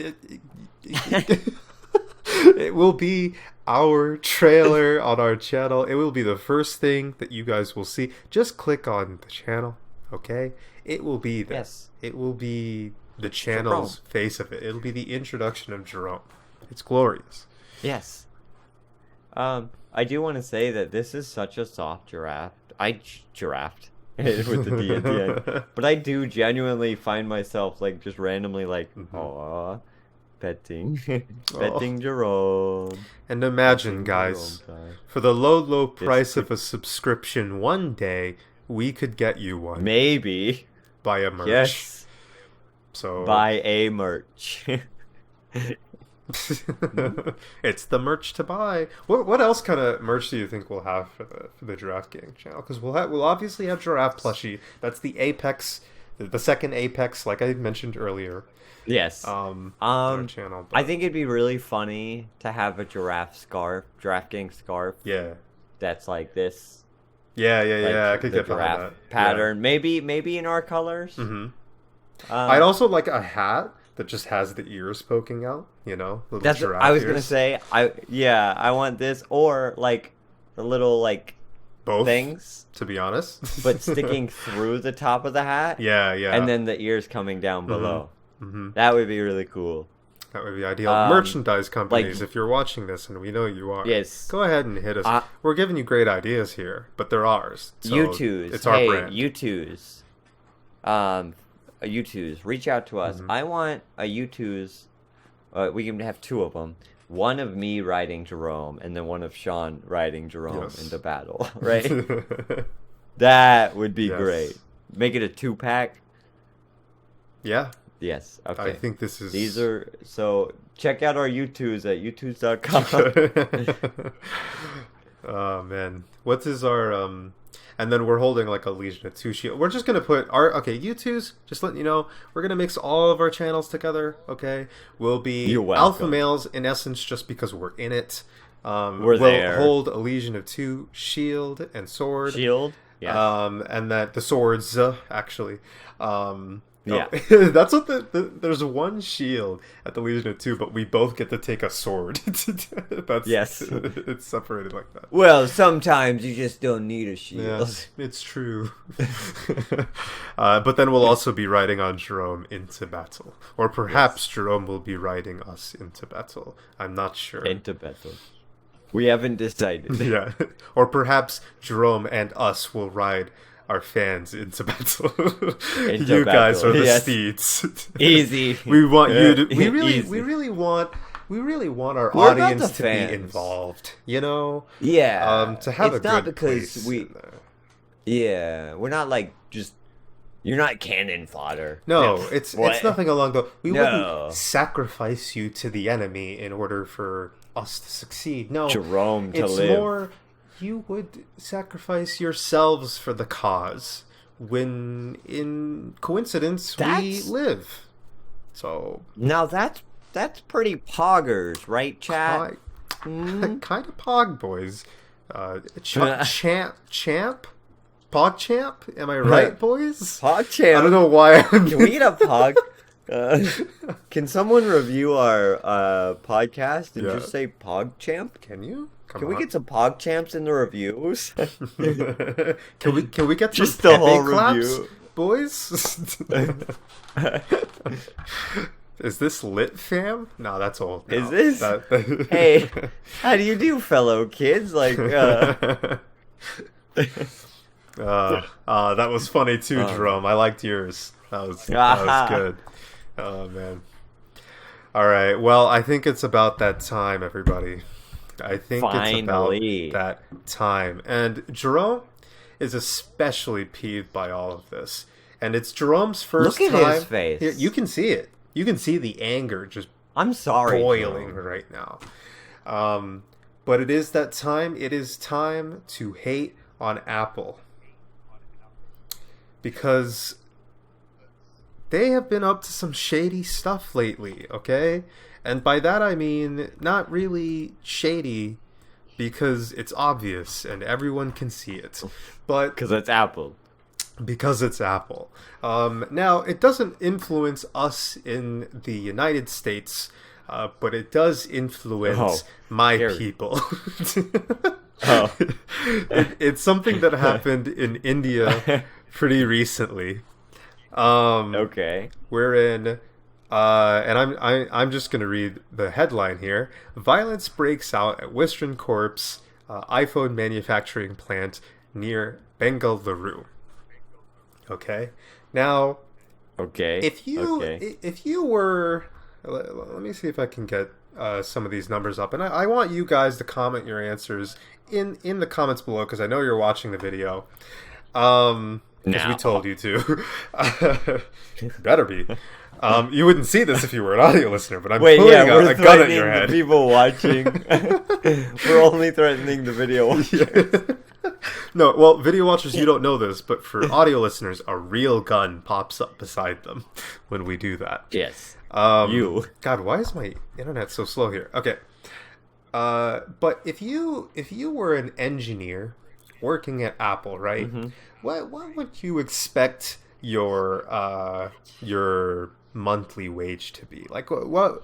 it will be our trailer on our channel. It will be the first thing that you guys will see. Just click on the channel, okay? It will be there. Yes. It will be the channel's face of it. It'll be the introduction of Jerome. It's glorious. Yes. I do want to say that this is such a soft giraffe. Giraffe with the D at the end. But I do genuinely find myself like just randomly like, aw, petting Jerome. And imagine, Petting guys, Jerome, for the low price of a subscription, one day we could get you one. Maybe. Buy a merch. Yes. So Buy a merch. it's the merch to buy. What else kind of merch do you think we'll have for the Giraffe Gang channel? Because we'll obviously have Giraffe plushie. That's the apex, the second apex, like I mentioned earlier. Yes. On our channel. I think it'd be really funny to have a Giraffe Gang scarf. Yeah. That's like this. Yeah. Like I could the get behind giraffe that. pattern. Maybe in our colors. Mm-hmm. I'd also like a hat that just has the ears poking out. You know, little That's giraffe I was ears. gonna say. I want this or like the little like Both things, to be honest, but sticking through the top of the hat. Yeah. And then the ears coming down below. Mm-hmm. That would be really cool. That would be ideal. Merchandise companies, like- if you're watching this, and we know you are, Yes. go ahead and hit us. We're giving you great ideas here, but they're ours. So U2s. It's our Hey, brand. U2s. U2s. Reach out to us. I want a U2s. We can have two of them. One of me riding Jerome, and then one of Sean riding Jerome Yes. into battle. Right? That would be Yes. great. Make it a 2-pack. Yeah, Yes. Okay. I think this is. These are so. Check out our U2s at U2s.com. Oh man, what is our And then we're holding like a Legion of Two shield. We're just gonna put our U2s. Just letting you know, we're gonna mix all of our channels together. Okay, we'll be You're welcome. Alpha Males in essence, just because we're in it. We'll there. Hold a Legion of Two shield and sword. Shield. Yeah. And that the swords actually. Yeah. That's what there's one shield at the Legion of Two, but we both get to take a sword. That's Yes. It's separated like that. Well, sometimes you just don't need a shield. Yeah, it's true. But then we'll also be riding on Jerome into battle, or perhaps Jerome will be riding us into battle. I'm not sure. Into battle. We haven't decided. Yeah, or perhaps Jerome and us will ride our fans into battle. You guys are the steeds. Easy. We want you to. We Easy. really want our We're not audience the to be fans. involved. You know. Yeah. To have it's a not good because place we. in there. Yeah, we're not like just. You're not cannon fodder. No, Yeah. it's What? nothing along the. We No. wouldn't sacrifice you to the enemy in order for us to succeed. No, Jerome to it's live. more. You would sacrifice yourselves for the cause when, in coincidence, we That's- live. So Now that's pretty poggers, right, chat? kind of pog boys. Champ, pog champ. Am I right, boys? PogChamp. I don't know why. Can we get a pog? Can someone review our podcast and Yeah. just say PogChamp? Can you? Can we get some PogChamps in the reviews? Can we get Just some the whole Pepe claps, review. boys? Is this lit, fam? No, that's old. Is now. this? Hey, how do you do, fellow kids? Like, that was funny too, Jerome. I liked yours. That was good. Oh man. All right. Well, I think it's about that time, everybody. I think Finally. it's about that time. And Jerome is especially peeved by all of this. And it's Jerome's first Look time. at his face. Here, you can see it. You can see the anger just I'm sorry. boiling Jerome. right now. But it is that time. It is time to hate on Apple. Because they have been up to some shady stuff lately, okay? And by that I mean not really shady because it's obvious and everyone can see it. But Because it's Apple. because it's Apple. Now, it doesn't influence us in the United States, but it does influence my scary. people. Oh. It's something that happened in India pretty recently. Okay. Wherein, and I'm just gonna read the headline here. Violence breaks out at Western Corp's iPhone manufacturing plant near Bengaluru. Okay. Now, Okay. if you were, let me see if I can get some of these numbers up, and I want you guys to comment your answers in the comments below because I know you're watching the video. Because we told you to. Better be. You wouldn't see this if you were an audio listener, but I'm putting we're a gun at your threatening head. the people watching. We're only threatening the video watchers. No, well, video watchers, you don't know this, but for audio listeners, a real gun pops up beside them when we do that. Yes. God, why is my internet so slow here? Okay. But if you were an engineer working at Apple, right? Mm-hmm. What would you expect your monthly wage to be? Like what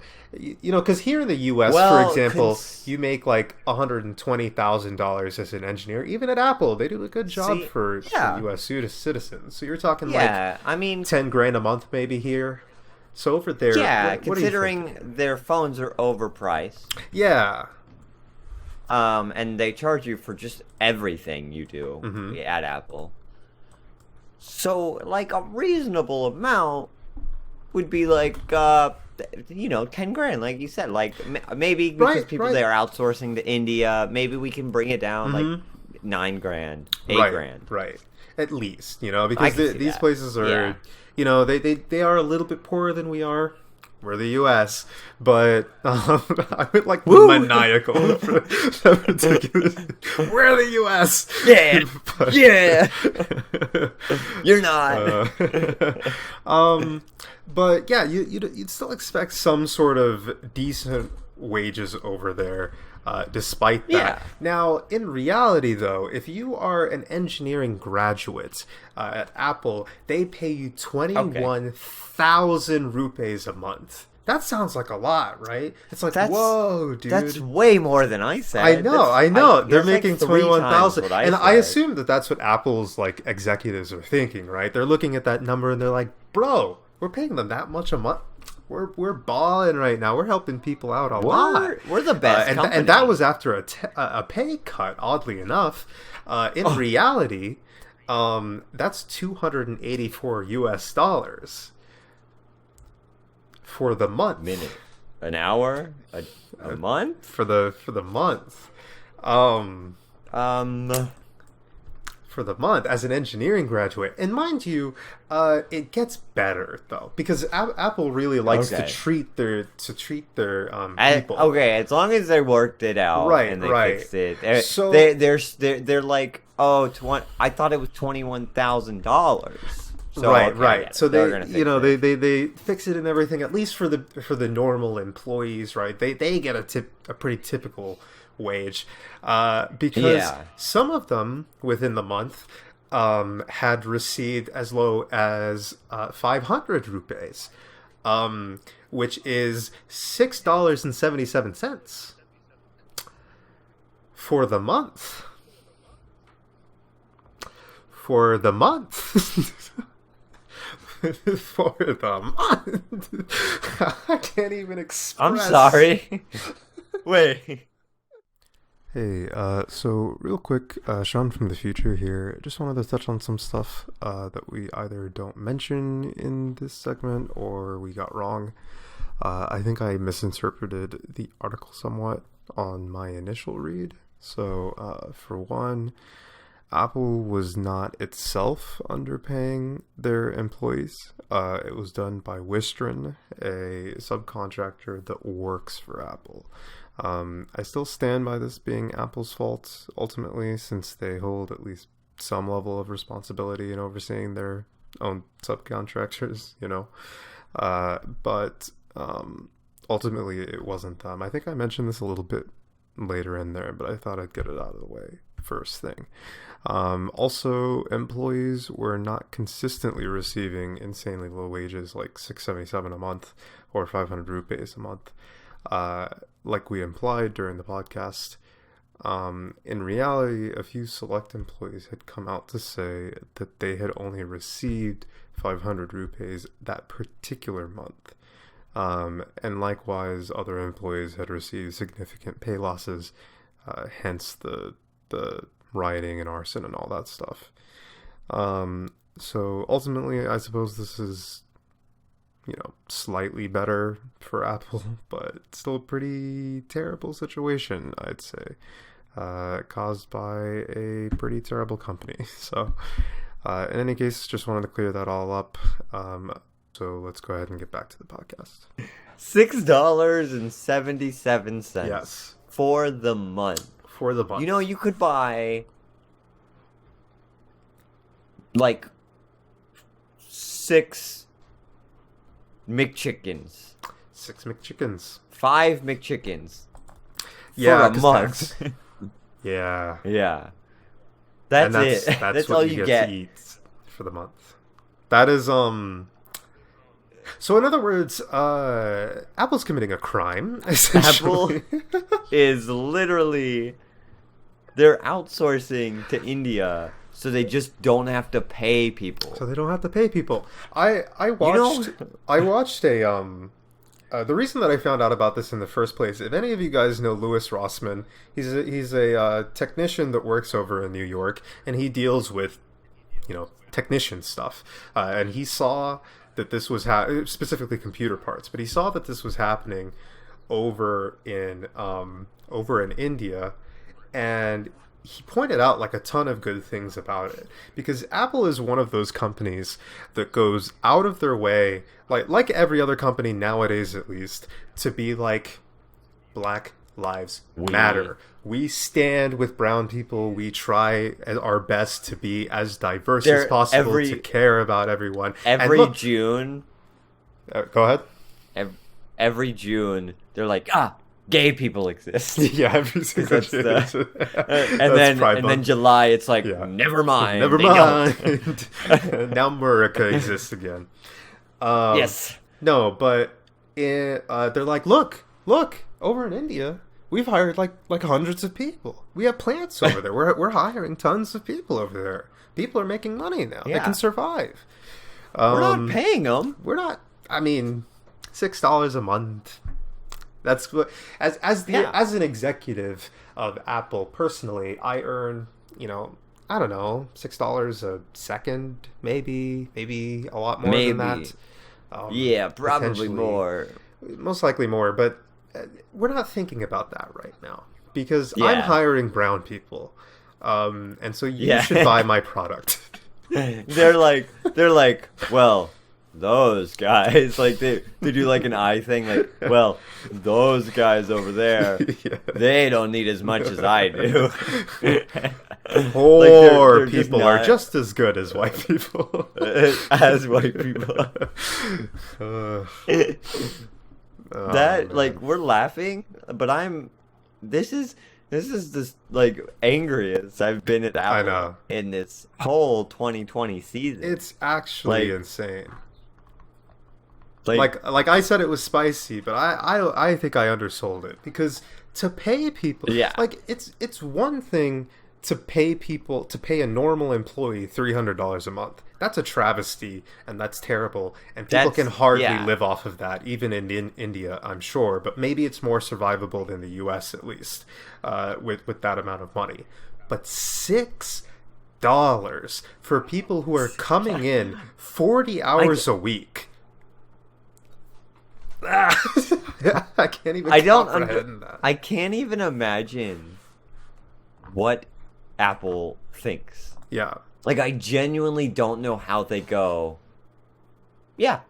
because here in the US, for example, you make like $120,000 as an engineer. Even at Apple, they do a good job for US citizens. So you're talking like I mean, $10,000 a month maybe here. So over there, what do you considering think? their phones are overpriced. Yeah. And they charge you for just everything you do Mm-hmm. at Apple. So, like, a reasonable amount would be like, $10,000, like you said. Like, maybe because people they are outsourcing to India, maybe we can bring it down like $9,000, $8,000. Right. At least, because these that. places are, they are a little bit poorer than we are. We're the U.S., but I would like the maniacal. We're the U.S. Yeah, But- yeah. You're not. But yeah, you'd still expect some sort of decent wages over there. despite that. Yeah. Now, in reality, though, if you are an engineering graduate at Apple, they pay you 21,000 rupees a month. That sounds like a lot, right? It's like, whoa, dude. That's way more than I said. I know. They're that's like making 21,000. And I assume that that's what Apple's like executives are thinking, right? They're looking at that number and they're like, bro, we're paying them that much a month. We're balling right now. We're helping people out a lot. We're the best company. And that was after a pay cut, oddly enough. In reality, that's $284 US for the month. Minute, an hour, a month for the month. For the month as an engineering graduate. And mind you, it gets better though, because Apple really likes to treat their people. Okay, as long as they worked it out, right, and they right. fixed it. So they're like, I thought it was $21,000. So, right. So they fix it and everything, at least for the normal employees, right? They get a pretty typical wage, because some of them within the month had received as low as 500 rupees, which is $6.77 for the month. For the month. For the month. I can't even express. I'm sorry. Wait. Hey, so real quick, Sean from the future here. Just wanted to touch on some stuff that we either don't mention in this segment or we got wrong. I think I misinterpreted the article somewhat on my initial read. So, for one, Apple was not itself underpaying their employees. It was done by Wistron, a subcontractor that works for Apple. I still stand by this being Apple's fault, ultimately, since they hold at least some level of responsibility in overseeing their own subcontractors, but ultimately it wasn't them. I think I mentioned this a little bit later in there, but I thought I'd get it out of the way first thing. Also, employees were not consistently receiving insanely low wages like $677 a month or 500 rupees a month, like we implied during the podcast. In reality, a few select employees had come out to say that they had only received 500 rupees that particular month. And likewise, other employees had received significant pay losses, hence the rioting and arson and all that stuff. So ultimately, I suppose this is, slightly better for Apple, but still a pretty terrible situation, I'd say, caused by a pretty terrible company. So in any case, just wanted to clear that all up. So let's go ahead and get back to the podcast. $6.77. Yes. For the month. For the month. You could buy like 6 McChickens. 6 McChickens. 5 McChickens. Yeah, for a month. Yeah. Yeah. That's it. That's all you get to eat for the month. That is So in other words, Apple's committing a crime, essentially. Apple is literally, they're outsourcing to India so they just don't have to pay people. So they don't have to pay people. I watched a the reason that I found out about this in the first place, if any of you guys know Louis Rossmann, he's a technician that works over in New York, and he deals with, technician stuff. And he saw that this was specifically computer parts, but he saw that this was happening over in India, and he pointed out like a ton of good things about it, because Apple is one of those companies that goes out of their way, like every other company nowadays at least, to be like, Black Lives Matter. We stand with brown people. We try our best to be as diverse as possible, to care about everyone. June. Go ahead. Every June, they're like, gay people exist. Yeah, every single That's day. and then July, it's like, never mind. Never they mind. Now Murica exists again. Yes. No, but they're like, look, over in India, we've hired like hundreds of people. We have plants over there. We're hiring tons of people over there. People are making money now. They can survive. We're not paying them. We're not. I mean, $6 a month. That's what as an executive of Apple personally, I earn, I don't know, $6 a second, maybe a lot more than that. Yeah, probably more. Most likely more, but we're not thinking about that right now because I'm hiring brown people, and so you should buy my product. They're like, well, those guys, like they do like an eye thing, like, well, those guys over there, they don't need as much as I do. Poor like people are just as good as white people. As white people. Like, we're laughing, but this is like angriest I've been at Apple in this whole 2020 season. It's actually insane. Like I said, it was spicy, but I think I undersold it because to pay people, like it's one thing to pay a normal employee $300 a month. That's a travesty, and that's terrible, and people can hardly live off of that, even in India, I'm sure. But maybe it's more survivable than the U.S. at least, with that amount of money. But $6 for people who are coming in 40 hours a week. I can't even. I can't even imagine what Apple thinks. Yeah. Like, I genuinely don't know how they go, yeah,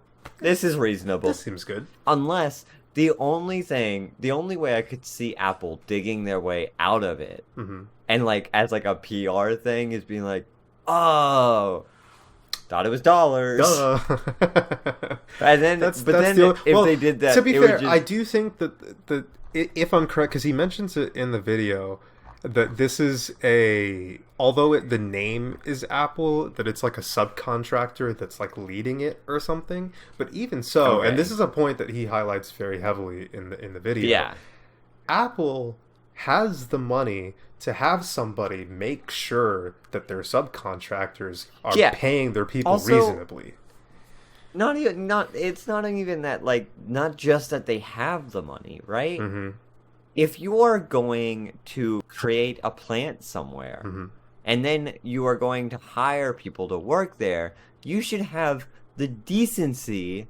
this is reasonable. This seems good. Unless the only way I could see Apple digging their way out of it, and like as like a PR thing, is being like, oh, thought it was dollars. And then, if they did that, to be fair, I do think that if I'm correct, because he mentions it in the video, that this is although the name is Apple, that it's like a subcontractor that's like leading it or something. But even so, and this is a point that he highlights very heavily in the video. Yeah, Apple has the money to have somebody make sure that their subcontractors are paying their people reasonably. It's not even that, like, not just that they have the money, right? Mm-hmm. If you are going to create a plant somewhere, and then you are going to hire people to work there, you should have the decency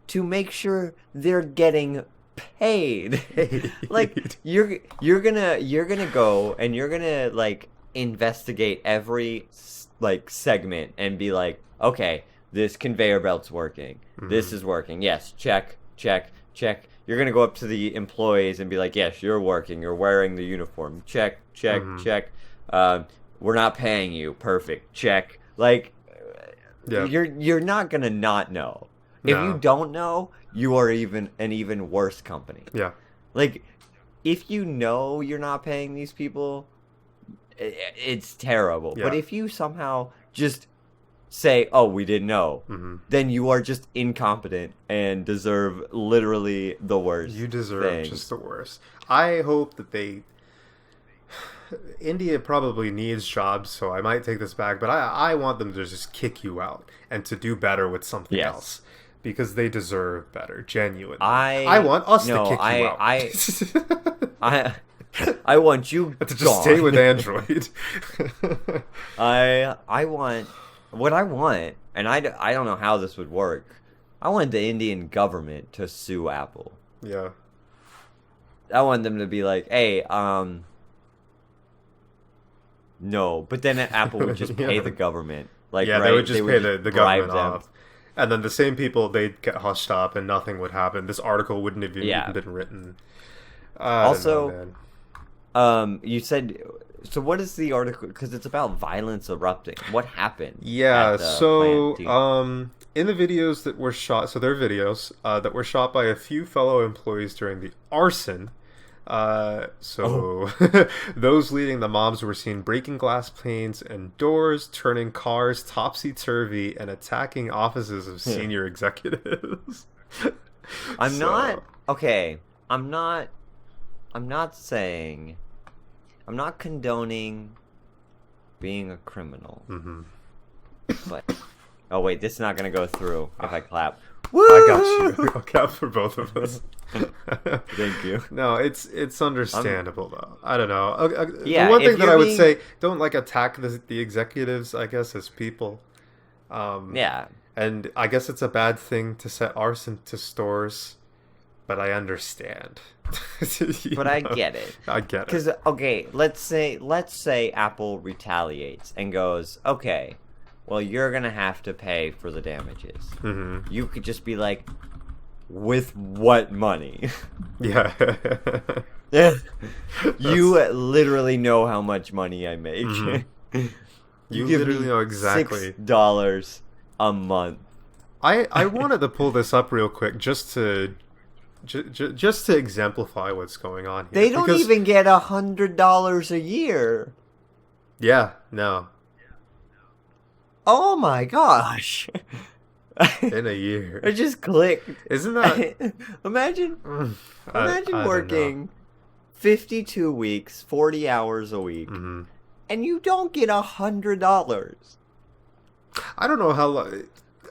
to make sure they're getting paid. Like, you're gonna go and you're gonna like investigate every like segment and be like, okay, this conveyor belt's working, this is working, yes, check. You're gonna go up to the employees and be like, yes, you're working, you're wearing the uniform, check. We're not paying you, perfect, check. Like, you're not gonna not know. If you don't know, you are an even worse company. Yeah. Like, if you know you're not paying these people, it's terrible. Yeah. But if you somehow just say, oh, we didn't know, then you are just incompetent and deserve literally the worst. You deserve just the worst. I hope that India probably needs jobs, so I might take this back, but I want them to just kick you out and to do better with something else. Because they deserve better, genuinely. I want us to kick you out. I want you to just stay with Android. I want what I want, and I don't know how this would work. I want the Indian government to sue Apple. Yeah. I want them to be like, hey, no, but then Apple would just pay the government. Like, they would just pay the government off. And then the same people, they'd get hushed up and nothing would happen. This article wouldn't have even been written. Also, you said... So what is the article? Because it's about violence erupting. What happened? Yeah, so in the videos that were shot, so they're videos that were shot by a few fellow employees during the arson. Oh. So those leading the mobs were seen breaking glass panes and doors, turning cars topsy-turvy, and attacking offices of senior executives. I'm So, not okay. I'm not. I'm not saying. I'm not condoning being a criminal. mhm. But oh wait, this is not gonna go through if I clap. I got you. I'll count for both of us. Thank you. No, it's understandable though. I don't know. Yeah, the one if thing that you're I would being- say, don't like attack the executives. I guess as people. Yeah, And I guess it's a bad thing to set arson to stores, but I understand. You but I know? get it. I get it. Because okay, let's say Apple retaliates and goes, okay, well you're gonna have to pay for the damages. Hmm. You could just be like, with what money? Yeah. You literally know how much money I make. Mhm. You give literally me know exactly. $6 a month. I wanted to pull this up real quick just to just to exemplify what's going on here. They don't because, even get $100 a year. Yeah, no. Oh my gosh. In a year. I just clicked. Isn't that Imagine I don't working 52 weeks, 40 hours a week, know. and you don't get $100. I don't know how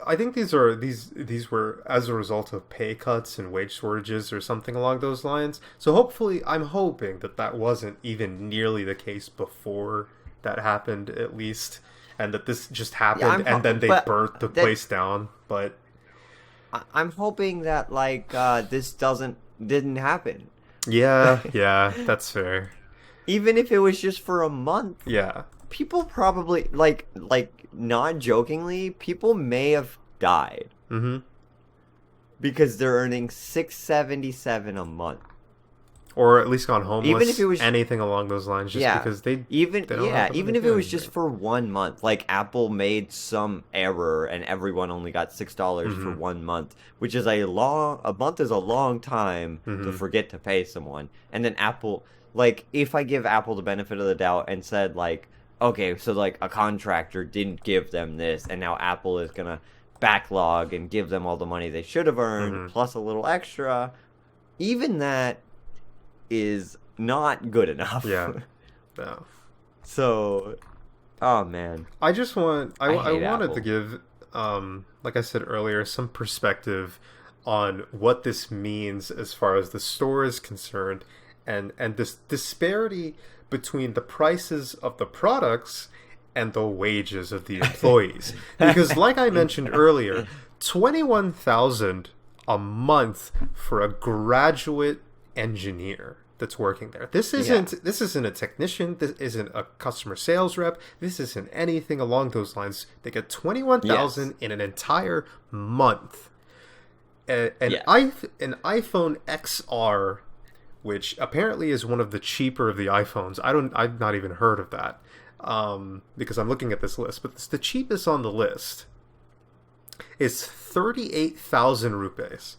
I think these were as a result of pay cuts and wage shortages or something along those lines. So hopefully I'm hoping that wasn't even nearly the case before that happened at least, and that this just happened and then they burnt the place down. But I'm hoping that this didn't happen. yeah, that's fair. Even if it was just for a month. Yeah. People probably like not jokingly, people may have died Mm-hmm. because they're earning $677 a month. Or at least gone homeless. Even if it was anything along those lines, just because they don't even have the if money it to was do just anything. for 1 month, like Apple made some error and everyone only got $6 for 1 month, which is a month is a long time to forget to pay someone. And then Apple, like, if I give Apple the benefit of the doubt and said okay, so a contractor didn't give them this, and now Apple is gonna backlog and give them all the money they should have earned plus a little extra, even that is not good enough. Yeah. No. So, oh man, I just want I hate wanted Apple. to give like I said earlier, some perspective on what this means as far as the store is concerned, and this disparity between the prices of the products and the wages of the employees. Because like I mentioned earlier, 21,000 a month for a graduate engineer that's working there. This isn't a technician, this isn't a customer sales rep, this isn't anything along those lines. They get 21,000 in an entire month. An iPhone XR, which apparently is one of the cheaper of the iPhones. I've not even heard of that. Because I'm looking at this list, but the cheapest on the list is 38,000 rupees.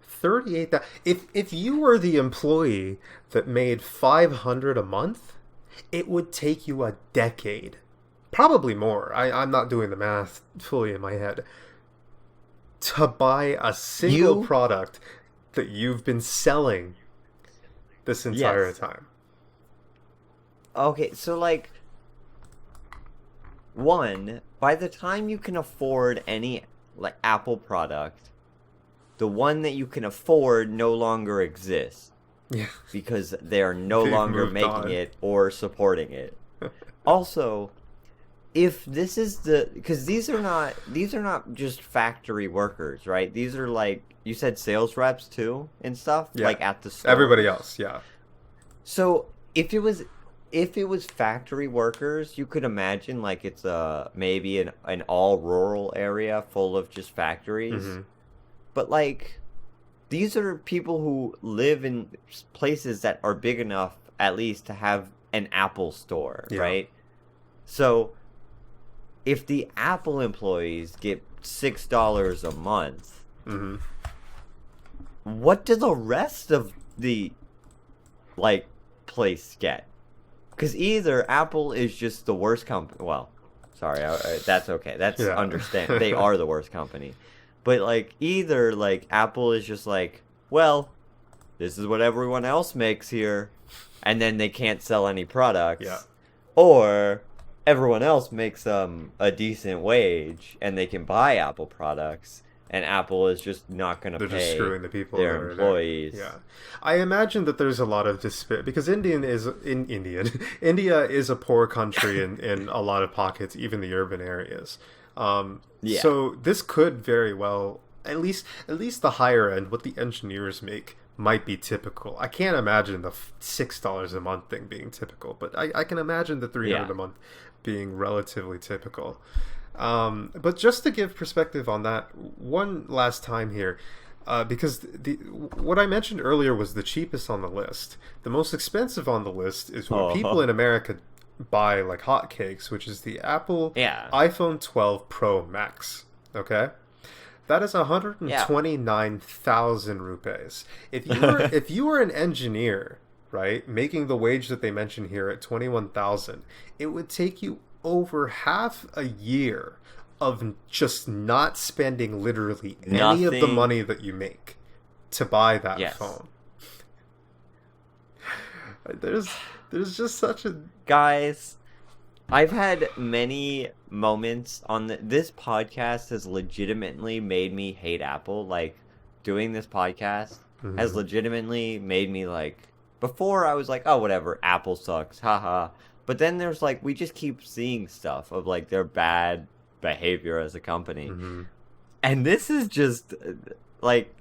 38,000. If you were the employee that made 500 a month, it would take you a decade, probably more. I'm not doing the math fully in my head, to buy a single product that you've been selling this entire time. Okay, so one, by the time you can afford any Apple product, the one that you can afford no longer exists. Yeah. Because they are no They've longer moved making on. it or supporting it. Also, if this is because these are not just factory workers, right? These are you said sales reps too and stuff, at the store. Everybody else, yeah. So if it was factory workers, you could imagine it's maybe an all rural area full of just factories. Mm-hmm. But these are people who live in places that are big enough at least to have an Apple store, right? So if the Apple employees get $6 a month, Mm-hmm. what do the rest of the like place get? Because either Apple is just the worst company. Well, sorry, that's okay. That's Yeah. understand. They are the worst company, but like either like Apple is just like, well, this is what everyone else makes here, and then they can't sell any products. Yeah. Or everyone else makes a decent wage and they can buy Apple products, and Apple is just not going to They're just pay screwing the people their that are there. employees. Yeah, I imagine that there's a lot of despair because India is a poor country in a lot of pockets, even the urban areas. Yeah. So this could very well, at least the higher end, what the engineers make might be typical. I can't imagine the $6 a month thing being typical, but I can imagine the $300 a month being relatively typical. But just to give perspective on that one last time here, because what I mentioned earlier was the cheapest on the list. The most expensive on the list is what people in America buy like hotcakes, which is the Apple iPhone 12 Pro Max. Okay? That is 129,000 rupees. If you were an engineer, right, making the wage that they mention here at 21,000, it would take you over half a year of just not spending literally any of the money that you make to buy that phone. There's just such a... Guys, I've had many moments on this podcast has legitimately made me hate Apple. Like, doing this podcast has legitimately made me like... Before I was like, oh, whatever, Apple sucks, haha. But then there's like, we just keep seeing stuff of like their bad behavior as a company. And this is just like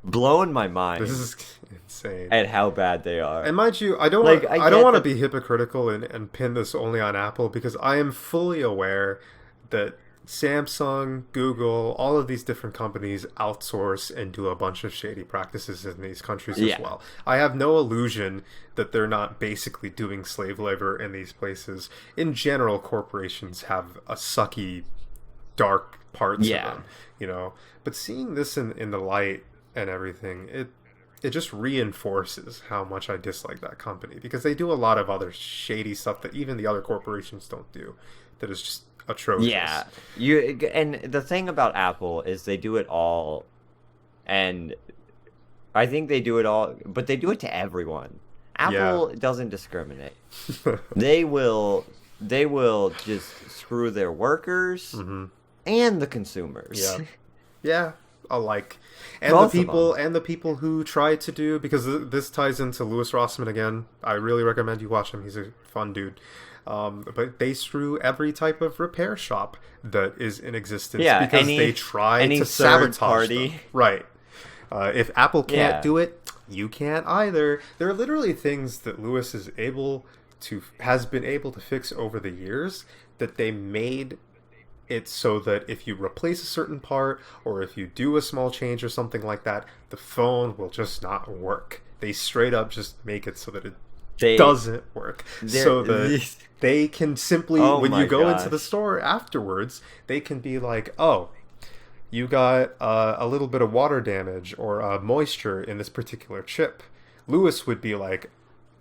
blowing my mind. This is insane. At how bad they are. And mind you, I don't want to be hypocritical and pin this only on Apple, because I am fully aware that Samsung, Google, all of these different companies outsource and do a bunch of shady practices in these countries as well. I have no illusion that they're not basically doing slave labor in these places. In general, corporations have a sucky, dark parts of them, you know. But seeing this in the light and everything, it just reinforces how much I dislike that company, because they do a lot of other shady stuff that even the other corporations don't do. That is just atrocious. Yeah, and the thing about Apple is they do it all, and I think they do it all, but they do it to everyone. Apple doesn't discriminate. They will just screw their workers and the consumers. Alike. And the people who try to do, because this ties into Louis Rossmann again. I really recommend you watch him. He's a fun dude. But they screw every type of repair shop that is in existence because they try to sabotage them. Right. If Apple can't do it, you can't either. There are literally things that Louis has been able to fix over the years that they made it so that if you replace a certain part or if you do a small change or something like that, the phone will just not work. They straight up just make it so that it doesn't work, so that they can simply, when you go into the store afterwards, they can be like, oh, you got a little bit of water damage or moisture in this particular chip. Louis would be like,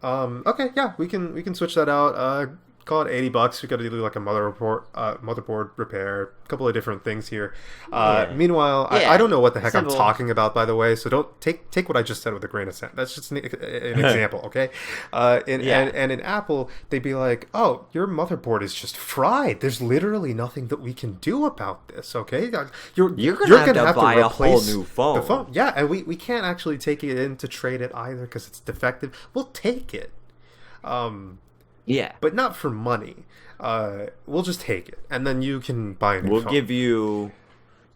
okay, yeah, we can switch that out. Call it $80. We got to do like a motherboard repair, a couple of different things here. Meanwhile, I don't know what the heck I'm talking about, by the way. So don't take what I just said with a grain of salt. That's just an example, okay? And in Apple, they'd be like, "Oh, your motherboard is just fried. There's literally nothing that we can do about this, okay? You're gonna have to buy a whole new phone. The phone, yeah, and we can't actually take it in to trade it either because it's defective. We'll take it." But not for money. We'll just take it, and then you can buy a new phone.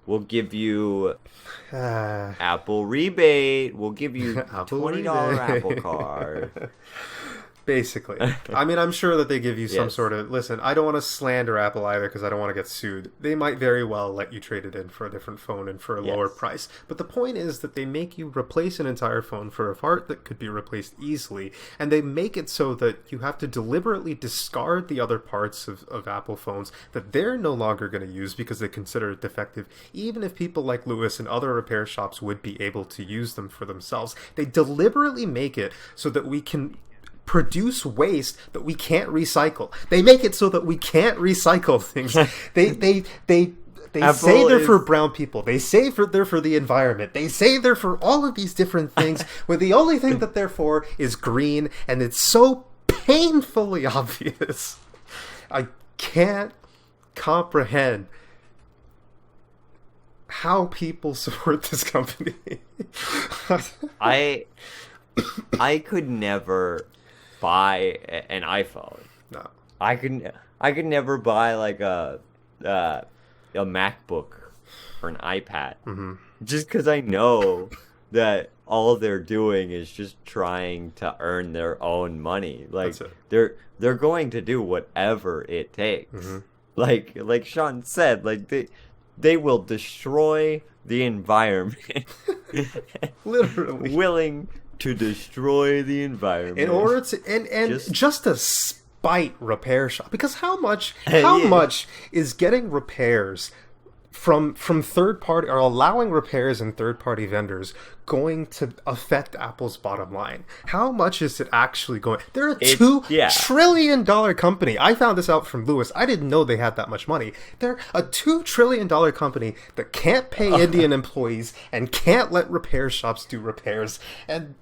We'll give you Apple rebate. We'll give you $20 Apple card. Basically. I mean, I'm sure that they give you some Yes. sort of... Listen, I don't want to slander Apple either because I don't want to get sued. They might very well let you trade it in for a different phone and for a lower Yes. price. But the point is that they make you replace an entire phone for a part that could be replaced easily. And they make it so that you have to deliberately discard the other parts of Apple phones that they're no longer going to use because they consider it defective, even if people like Lewis and other repair shops would be able to use them for themselves. They deliberately make it so that we can produce waste that we can't recycle. They make it so that we can't recycle things. They say they're for brown people. They say they're for the environment. They say they're for all of these different things, where the only thing that they're for is green, and it's so painfully obvious. I can't comprehend how people support this company. I could never buy an iPhone. No. I could never buy like a MacBook or an iPad, just because I know that all they're doing is just trying to earn their own money. Like they're going to do whatever it takes. Like Sean said, like they will destroy the environment. Literally. Willing to destroy the environment in order to and just to spite repair shop, because how much is getting repairs from third party, or allowing repairs and third party vendors, going to affect Apple's bottom line? How much is it actually going? They're a $2 trillion company. I found this out from Lewis. I didn't know they had that much money. They're a $2 trillion company that can't pay Indian employees and can't let repair shops do repairs, and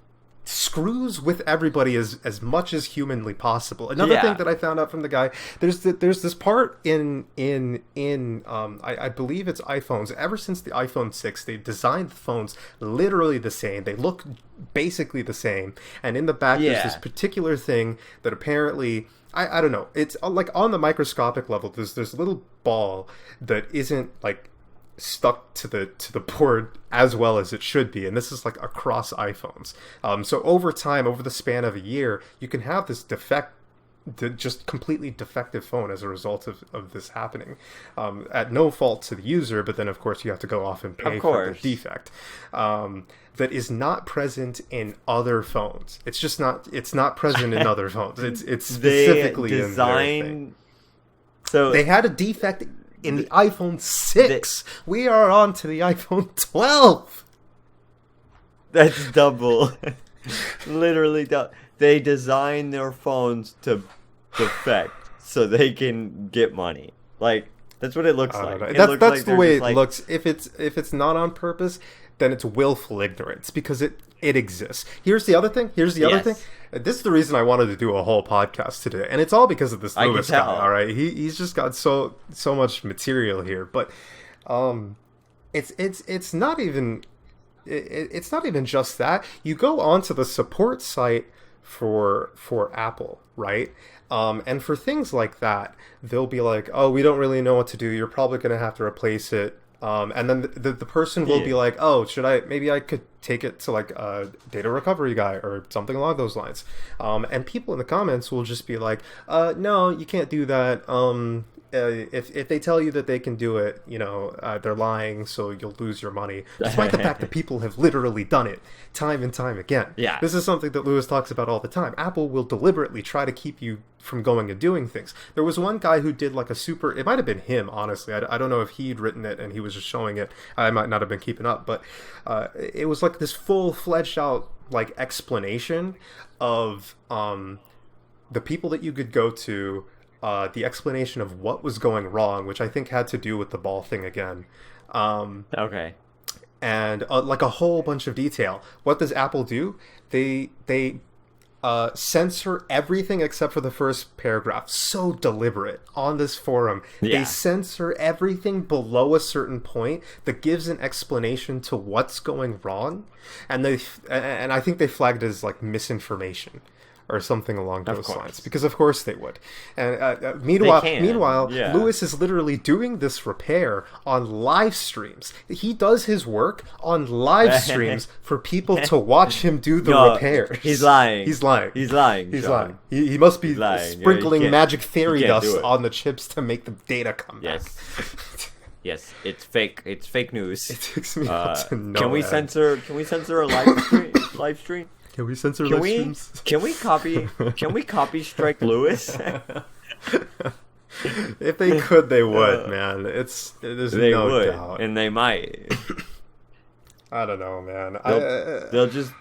screws with everybody as much as humanly possible. Another thing that I found out from the guy, there's this part in I believe it's iPhones. Ever since the iPhone 6, they've designed the phones literally the same. They look basically the same. And in the back, there's this particular thing that apparently, I don't know, it's like on the microscopic level, there's this little ball that isn't like stuck to the board as well as it should be, and this is like across iPhones. So over time, over the span of a year, you can have this just completely defective phone as a result of this happening, at no fault to the user, but then of course you have to go off and pay for the defect. That is not present in other phones. It's just not. It's not present in other phones. It's specifically in their thing. So they had a defect in the iPhone 6. We are on to the iPhone 12. That's double. Literally double. They design their phones to defect so they can get money. Like, that's what it looks like. That's like the way it looks. If it's not on purpose, then it's willful ignorance, because it exists. Here's the other thing. Other thing. This is the reason I wanted to do a whole podcast today, and it's all because of this Lewis guy. All right, he's just got so much material here, but it's not even just that. You go onto the support site for Apple, right? And for things like that, they'll be like, "Oh, we don't really know what to do. You're probably going to have to replace it." And then the person will be like, "Oh, maybe I could take it to like a data recovery guy or something along those lines." And people in the comments will just be like, "No, you can't do that. If they tell you that they can do it, they're lying, so you'll lose your money." Despite the fact that people have literally done it time and time again. Yeah. This is something that Lewis talks about all the time. Apple will deliberately try to keep you from going and doing things. There was one guy who did like it might have been him, honestly. I don't know if he'd written it and he was just showing it. I might not have been keeping up, but it was like this full-fledged out like explanation of the people that you could go to, the explanation of what was going wrong, which I think had to do with the ball thing again. Okay. And like a whole bunch of detail. What does Apple do? They censor everything except for the first paragraph. So deliberate on this forum. Yeah. They censor everything below a certain point that gives an explanation to what's going wrong, and I think they flagged it as like misinformation. or something along Of those course. lines, because of course they would. And meanwhile, yeah. Lewis is literally doing this repair on live streams. He does his work on live streams for people to watch him do the No, repairs. he's lying. He's lying. He's lying. He's Sean. lying. He must be lying. sprinkling Yeah, magic fairy can't do dust it. on the chips to make the data come Yes. back. Yes, it's fake. It's fake news. It takes me up to no Can we end. censor? Can we censor a live stream? Live stream? Can we censor Can live we? streams? Can we copy? Can we copy strike Lewis? If they could, they would, man. There's They no would, doubt. and they might. I don't know, man. They'll just.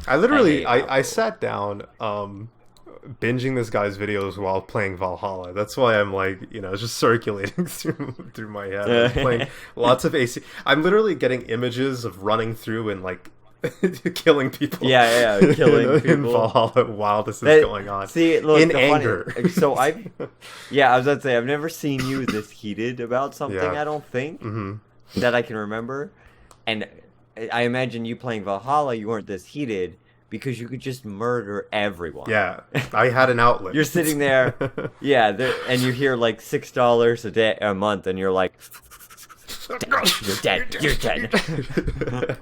I literally, I hate I sat down, binging this guy's videos while playing Valhalla. That's why I'm like, it's just circulating through my head. I'm playing lots of AC. I'm literally getting images of running through and like killing people. Yeah, killing in people. Valhalla while this is going on. See, look, in the anger. So I was about to say, I've never seen you this heated about something. Yeah. I don't think Mm-hmm. that I can remember, and I imagine you playing Valhalla, you weren't this heated because you could just murder everyone. Yeah, I had an outlet. You're sitting there, and you hear like $6 a month, and you're like, "You're dead. You're dead."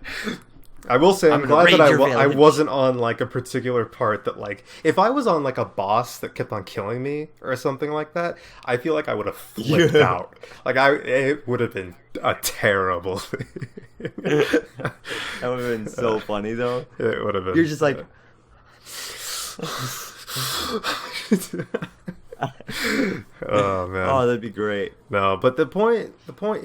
I will say I'm gonna glad that raid your I village. wasn't on like a particular part that like if I was on like a boss that kept on killing me or something like that, I feel like I would have flipped Yeah. out. Like it would have been a terrible thing. That would have been so funny though. It would have been. You're just like, oh man. oh, that'd be great. No, but the point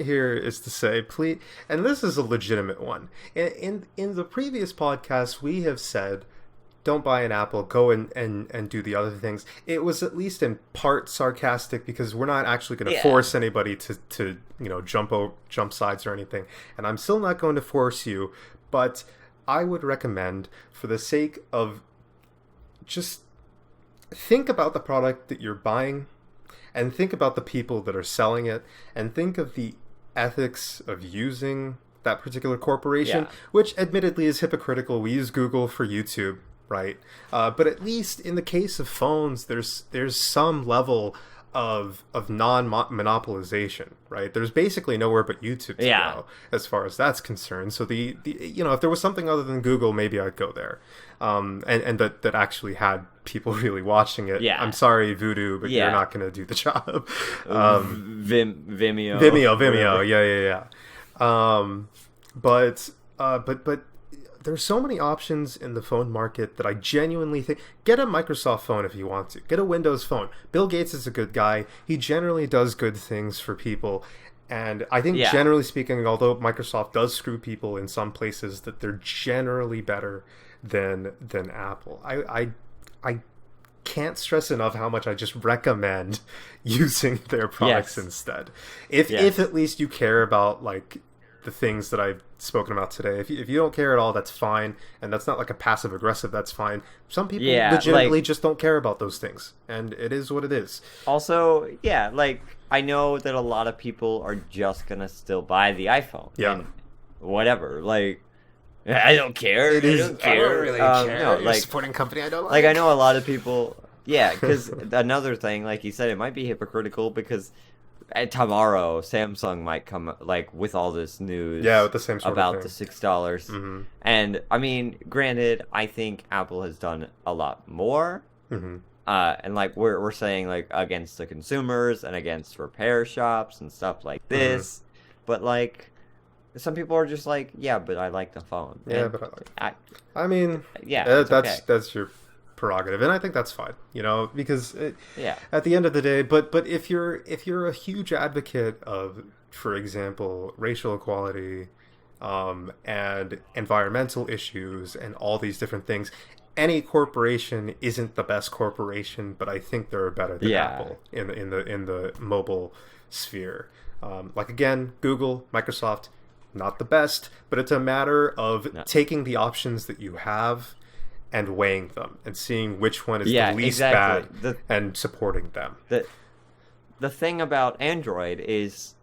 here is to say, please, and this is a legitimate one. In the previous podcast, we have said, don't buy an Apple, go and do the other things. It was at least in part sarcastic because we're not actually going to force anybody to jump sides or anything. And I'm still not going to force you, but I would recommend, for the sake of just think about the product that you're buying and think about the people that are selling it and think of the ethics of using that particular corporation, which admittedly is hypocritical. We use Google for YouTube, right? But at least in the case of phones, there's some level of non-monopolization, right? There's basically nowhere but YouTube to go as far as that's concerned. So the if there was something other than Google, maybe I'd go there, and that actually had people really watching it. Yeah. I'm sorry, Voodoo, but you're not going to do the job. Vimeo. Vimeo, yeah. But there's so many options in the phone market that I genuinely think, get a Microsoft phone if you want to. Get a Windows phone. Bill Gates is a good guy. He generally does good things for people. And I think generally speaking, although Microsoft does screw people in some places, that they're generally better than Apple. I can't stress enough how much I just recommend using their products instead. If at least you care about like the things that I've spoken about today. If you don't care at all, that's fine, and that's not like a passive aggressive. That's fine. Some people legitimately just don't care about those things, and it is what it is. Also, I know that a lot of people are just gonna still buy the iPhone. Yeah. And whatever. Like, I don't care. I don't care. I don't really care. No, You're supporting a company I don't like. Like, I know a lot of people. Yeah, because another thing, like you said, it might be hypocritical because tomorrow Samsung might come like with all this news with the same sort about of the thing. $6. Mm-hmm. And I mean, granted, I think Apple has done a lot more. Mm-hmm. And like we're saying, like, against the consumers and against repair shops and stuff like this. Mm-hmm. But like some people are just like, yeah, but I like the phone. Yeah, and but I mean, that's your prerogative, and I think that's fine, because at the end of the day, but if you're a huge advocate of, for example, racial equality, and environmental issues and all these different things, any corporation isn't the best corporation, but I think they're better than Apple in the mobile sphere. Like again, Google, Microsoft, not the best, but it's a matter of taking the options that you have and weighing them and seeing which one is the least bad and supporting them. The thing about Android is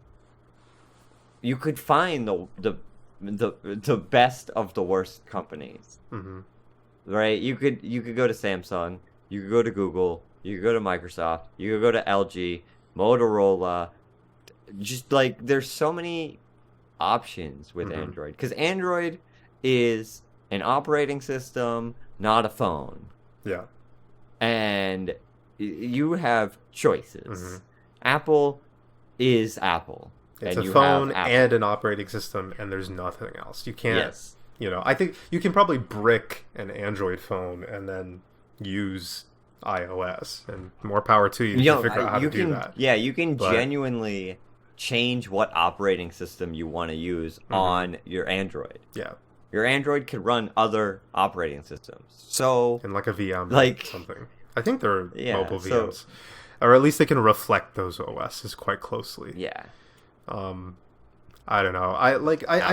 you could find the best of the worst companies. Mm-hmm. right? You could go to Samsung, you could go to Google, you could go to Microsoft, you could go to LG, Motorola. Just like there's so many options with Mm-hmm. Android because Android is an operating system, not a phone, Yeah. and you have choices. Mm-hmm. Apple is Apple, It's and a you phone have Apple. and an operating system, and there's nothing else. You can't, Yes. I think you can probably brick an Android phone and then use iOS, and more power to you if you figure out how to do that. Yeah, you can But genuinely change what operating system you want to use on your Android. yeah, Your Android could run other operating systems. So, in like a VM like, or something. I think they're yeah, mobile so, VMs, or at least they can reflect those OSs quite closely. yeah. I don't know. I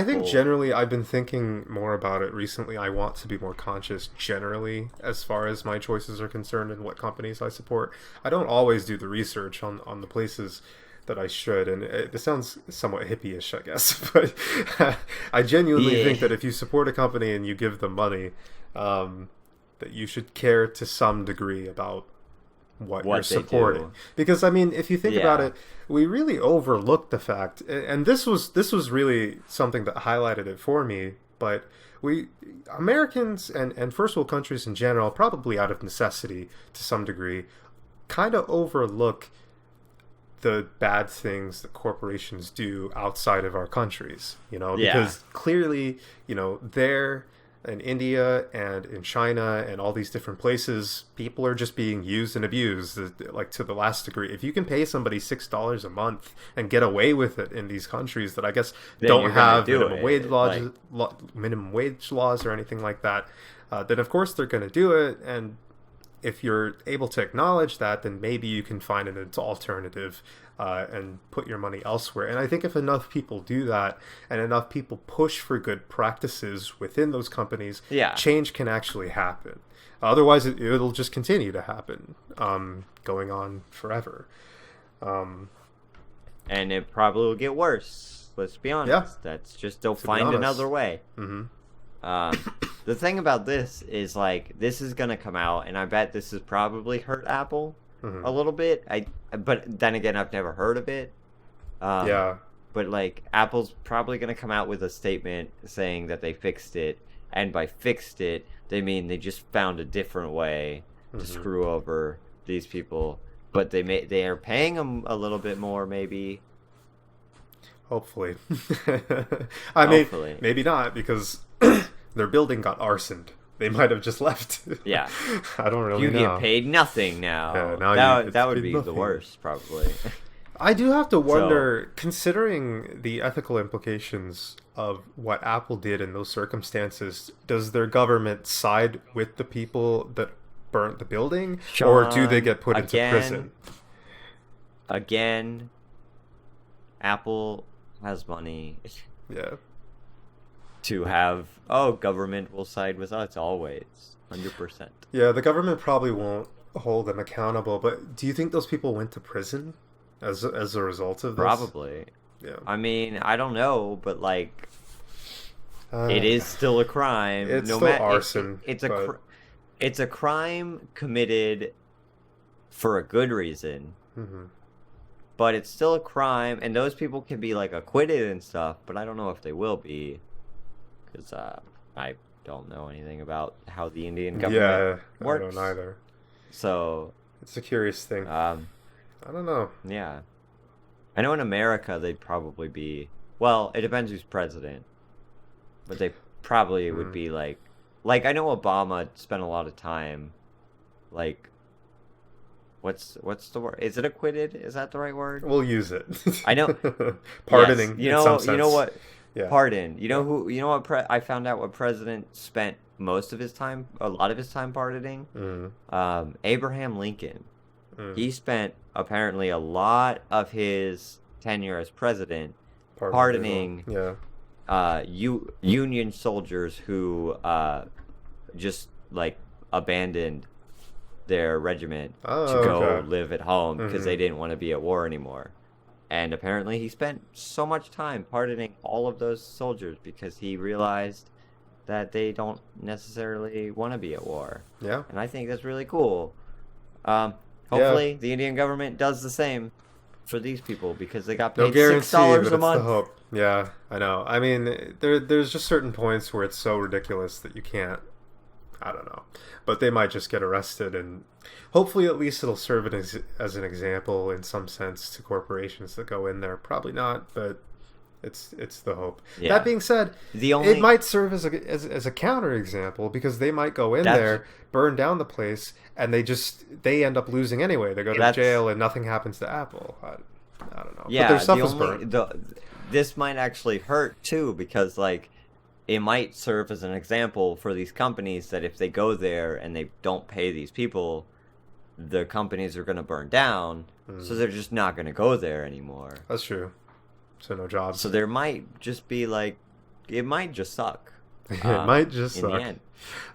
think Apple. generally I've been thinking more about it recently. I want to be more conscious generally as far as my choices are concerned and what companies I support. I don't always do the research on the places that I should, and this sounds somewhat hippie-ish, I guess, but I genuinely think that if you support a company and you give them money, that you should care to some degree about what you're supporting. Do. Because I mean, if you think about it, we really overlooked the fact, and this was really something that highlighted it for me, but we Americans and first world countries in general, probably out of necessity to some degree, kind of overlook the bad things that corporations do outside of our countries, because clearly, there in India and in China and all these different places, people are just being used and abused, like to the last degree. If you can pay somebody $6 a month and get away with it in these countries that I guess don't have minimum wage laws or anything like that, then of course they're going to do it. And if you're able to acknowledge that, then maybe you can find an alternative and put your money elsewhere. And I think if enough people do that and enough people push for good practices within those companies, change can actually happen. Otherwise, it'll just continue to happen, going on forever. And it probably will get worse. Let's be honest. Yeah. That's just they'll find another way. Mm-hmm. The thing about this is, like, this is gonna come out, and I bet this has probably hurt Apple a little bit. But then again, I've never heard of it. But like, Apple's probably gonna come out with a statement saying that they fixed it, and by fixed it, they mean they just found a different way to screw over these people. But they are paying them a little bit more, maybe. Hopefully. Hopefully. Maybe not, because their building got arsoned. They might have just left. Yeah. I don't really know. You get paid nothing now. That would be the worst, probably. I do have to wonder, considering the ethical implications of what Apple did in those circumstances, does their government side with the people that burnt the building? Sean, or do they get put into prison? Again, Apple has money. Yeah. To have, government will side with us always, 100%. Yeah, the government probably won't hold them accountable, but do you think those people went to prison as a result of this? Probably. Yeah. I mean, I don't know, but like, it is still a crime. It's still arson. It's a crime committed for a good reason. Mm-hmm. But it's still a crime, and those people can be like acquitted and stuff, but I don't know if they will be. Because I don't know anything about how the Indian government works. I don't either. So it's a curious thing. I don't know. Yeah, I know in America they'd probably be. Well, it depends who's president, but they probably would be like I know Obama spent a lot of time, like. What's the word? Is it acquitted? Is that the right word? We'll use it. I know. Pardoning. Yes. You know what? Yeah. Pardon. You know who? You know what? I found out what president spent a lot of his time pardoning. Abraham Lincoln. He spent apparently a lot of his tenure as president pardoning Union soldiers who just like abandoned their regiment to go live at home because they didn't want to be at war anymore. And apparently he spent so much time pardoning all of those soldiers because he realized that they don't necessarily want to be at war. Yeah. And I think that's really cool. Yeah. Hopefully, the Indian government does the same for these people because they got No paid guarantee, $6 but a it's the month. hope. Yeah, I know. I mean, there's just certain points where it's so ridiculous that you can't. I don't know, but they might just get arrested, and hopefully, at least it'll serve as an example in some sense to corporations that go in there. Probably not, but it's the hope. Yeah. That being said, The only it might serve as a counter example because they might go in there, burn down the place, and they end up losing anyway. They go to jail, and nothing happens to Apple. I don't know. Yeah, but their stuff is burned. This might actually hurt too because like it might serve as an example for these companies that if they go there and they don't pay these people, the companies are going to burn down. So they're just not going to go there anymore. That's true. So no jobs. So there might just be like, it might just suck. It might just suck. In the end.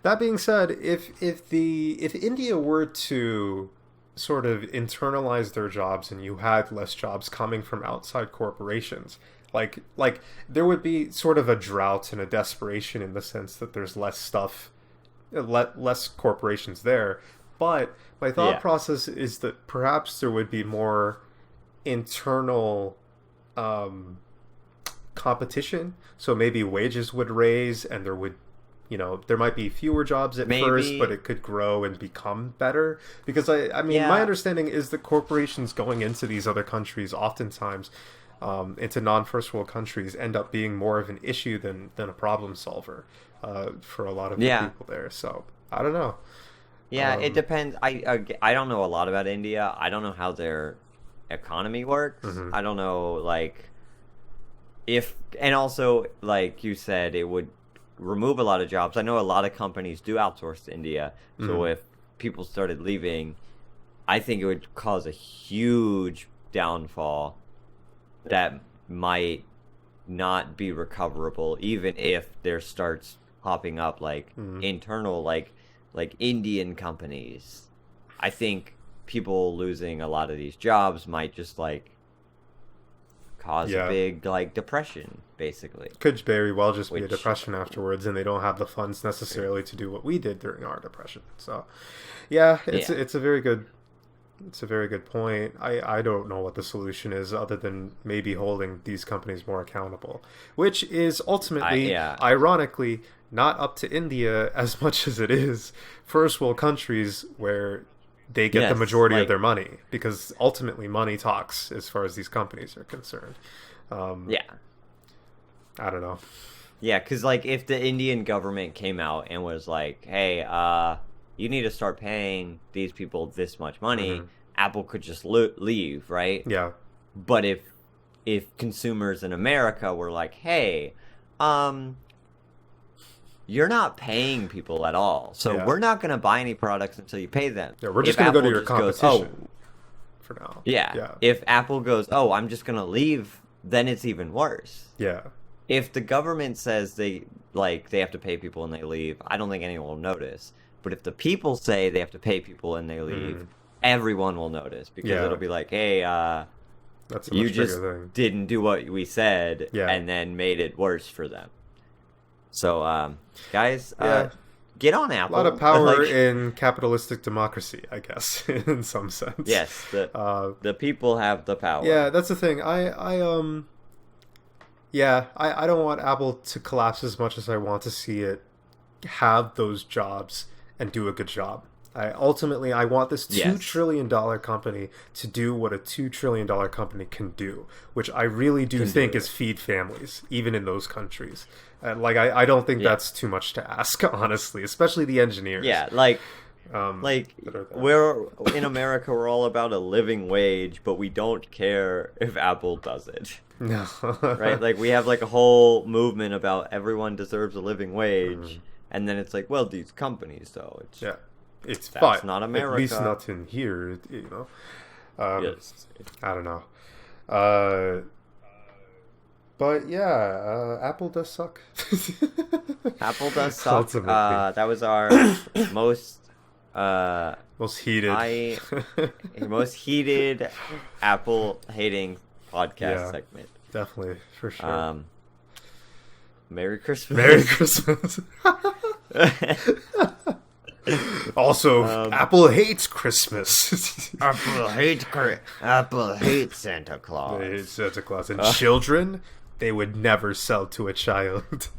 That being said, if India were to sort of internalize their jobs and you had less jobs coming from outside corporations, like there would be sort of a drought and a desperation in the sense that there's less stuff, less corporations there. But my thought process is that perhaps there would be more internal competition. So maybe wages would raise and there would, there might be fewer jobs at first, but it could grow and become better. Because I mean, my understanding is that corporations going into these other countries oftentimes into non-first world countries end up being more of an issue than a problem solver for a lot of the people there. So I don't know. Yeah, it depends. I don't know a lot about India. I don't know how their economy works. I don't know like and also like you said, it would remove a lot of jobs. I know a lot of companies do outsource to India. So if people started leaving, I think it would cause a huge downfall that might not be recoverable, even if there starts popping up like internal like Indian companies. I think people losing a lot of these jobs might just like cause a big like depression, basically. Could very well just be a depression afterwards, and they don't have the funds necessarily to do what we did during our depression. So, it's a very good. It's a very good point. I don't know what the solution is other than maybe holding these companies more accountable, which is ultimately, ironically, not up to India as much as it is first world countries where they get the majority of their money, because ultimately money talks as far as these companies are concerned. I don't know. Yeah, because like if the Indian government came out and was like, hey, you need to start paying these people this much money, Apple could just leave, right? Yeah. But if consumers in America were like, hey, you're not paying people at all, so we're not going to buy any products until you pay them. Yeah, we're just going to go to your competition for now. Yeah. If Apple goes, oh, I'm just going to leave, then it's even worse. Yeah. If the government says they have to pay people and they leave, I don't think anyone will notice. But if the people say they have to pay people and they leave, everyone will notice, because it'll be like, hey, that's a you much just bigger thing. didn't do what we said and then made it worse for them. So, guys, get on Apple. A lot of power in capitalistic democracy, I guess, in some sense. Yes, the people have the power. Yeah, that's the thing. I don't want Apple to collapse as much as I want to see it have those jobs and do a good job. I want this $2 trillion company to do what a $2 trillion company can do, which I really do think is feed families, even in those countries. I don't think that's too much to ask, honestly, especially the engineers. Yeah, we're in America, we're all about a living wage, but we don't care if Apple does it. No. Right? Like, we have like a whole movement about everyone deserves a living wage, and then it's like, well, these companies, though, it's that's not America. At least not in here, Yes. I don't know. But yeah, Apple does suck. Apple does suck. Ultimately. That was our most heated most heated Apple hating podcast segment. Definitely, for sure. Merry Christmas. Merry Christmas. Also, Apple hates Christmas. Apple hates Santa Claus. They hate Santa Claus. And children, they would never sell to a child.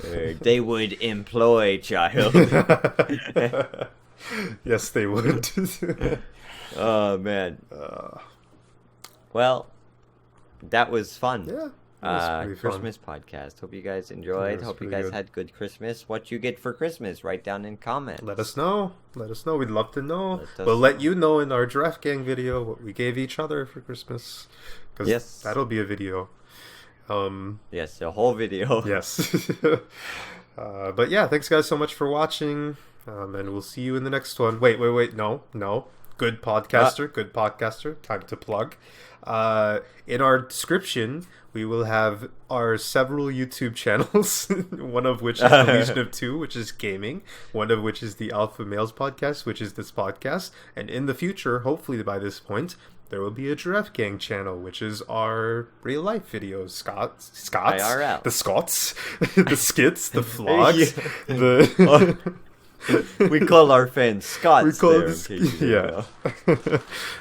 They would employ child. Yes, they would. Oh, man. Well, that was fun. Yeah. That was Christmas podcast. Hope you guys enjoyed. Hope you guys had good Christmas. What you get for Christmas? Write down in comments. Let us know. We'd love to know. We'll let you know in our Giraffe Gang video what we gave each other for Christmas. Because that'll be a video. Yes, a whole video. Yes. But yeah, thanks guys so much for watching. And we'll see you in the next one. Wait. No. Good podcaster. Time to plug. In our description, we will have our several YouTube channels, one of which is the Legion of Two, which is gaming, one of which is the Alpha Males podcast, which is this podcast, and in the future, hopefully by this point, there will be a Giraffe Gang channel, which is our real life videos. Scots, IRL. the Scots, the skits, the vlogs, the... We call our fans Scots. We call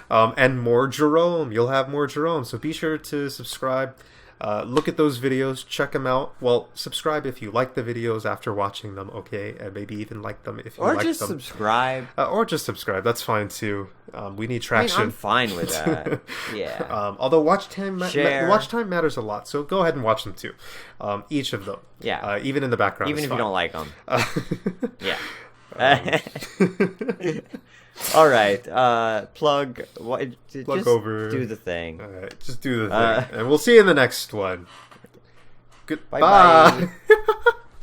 and more Jerome. You'll have more Jerome. So be sure to subscribe. Look at those videos. Check them out. Well, subscribe if you like the videos after watching them, okay? And maybe even like them if you like them. Or just subscribe. Or just subscribe. That's fine too. We need traction. I'm fine with that. Yeah. Although watch time matters a lot. So go ahead and watch them too. Each of them. Yeah. Even in the background. Even if fine. you don't like them. Yeah. All right. Plug just over. Do the thing. All right. Just do the thing. And we'll see you in the next one. Goodbye. Bye.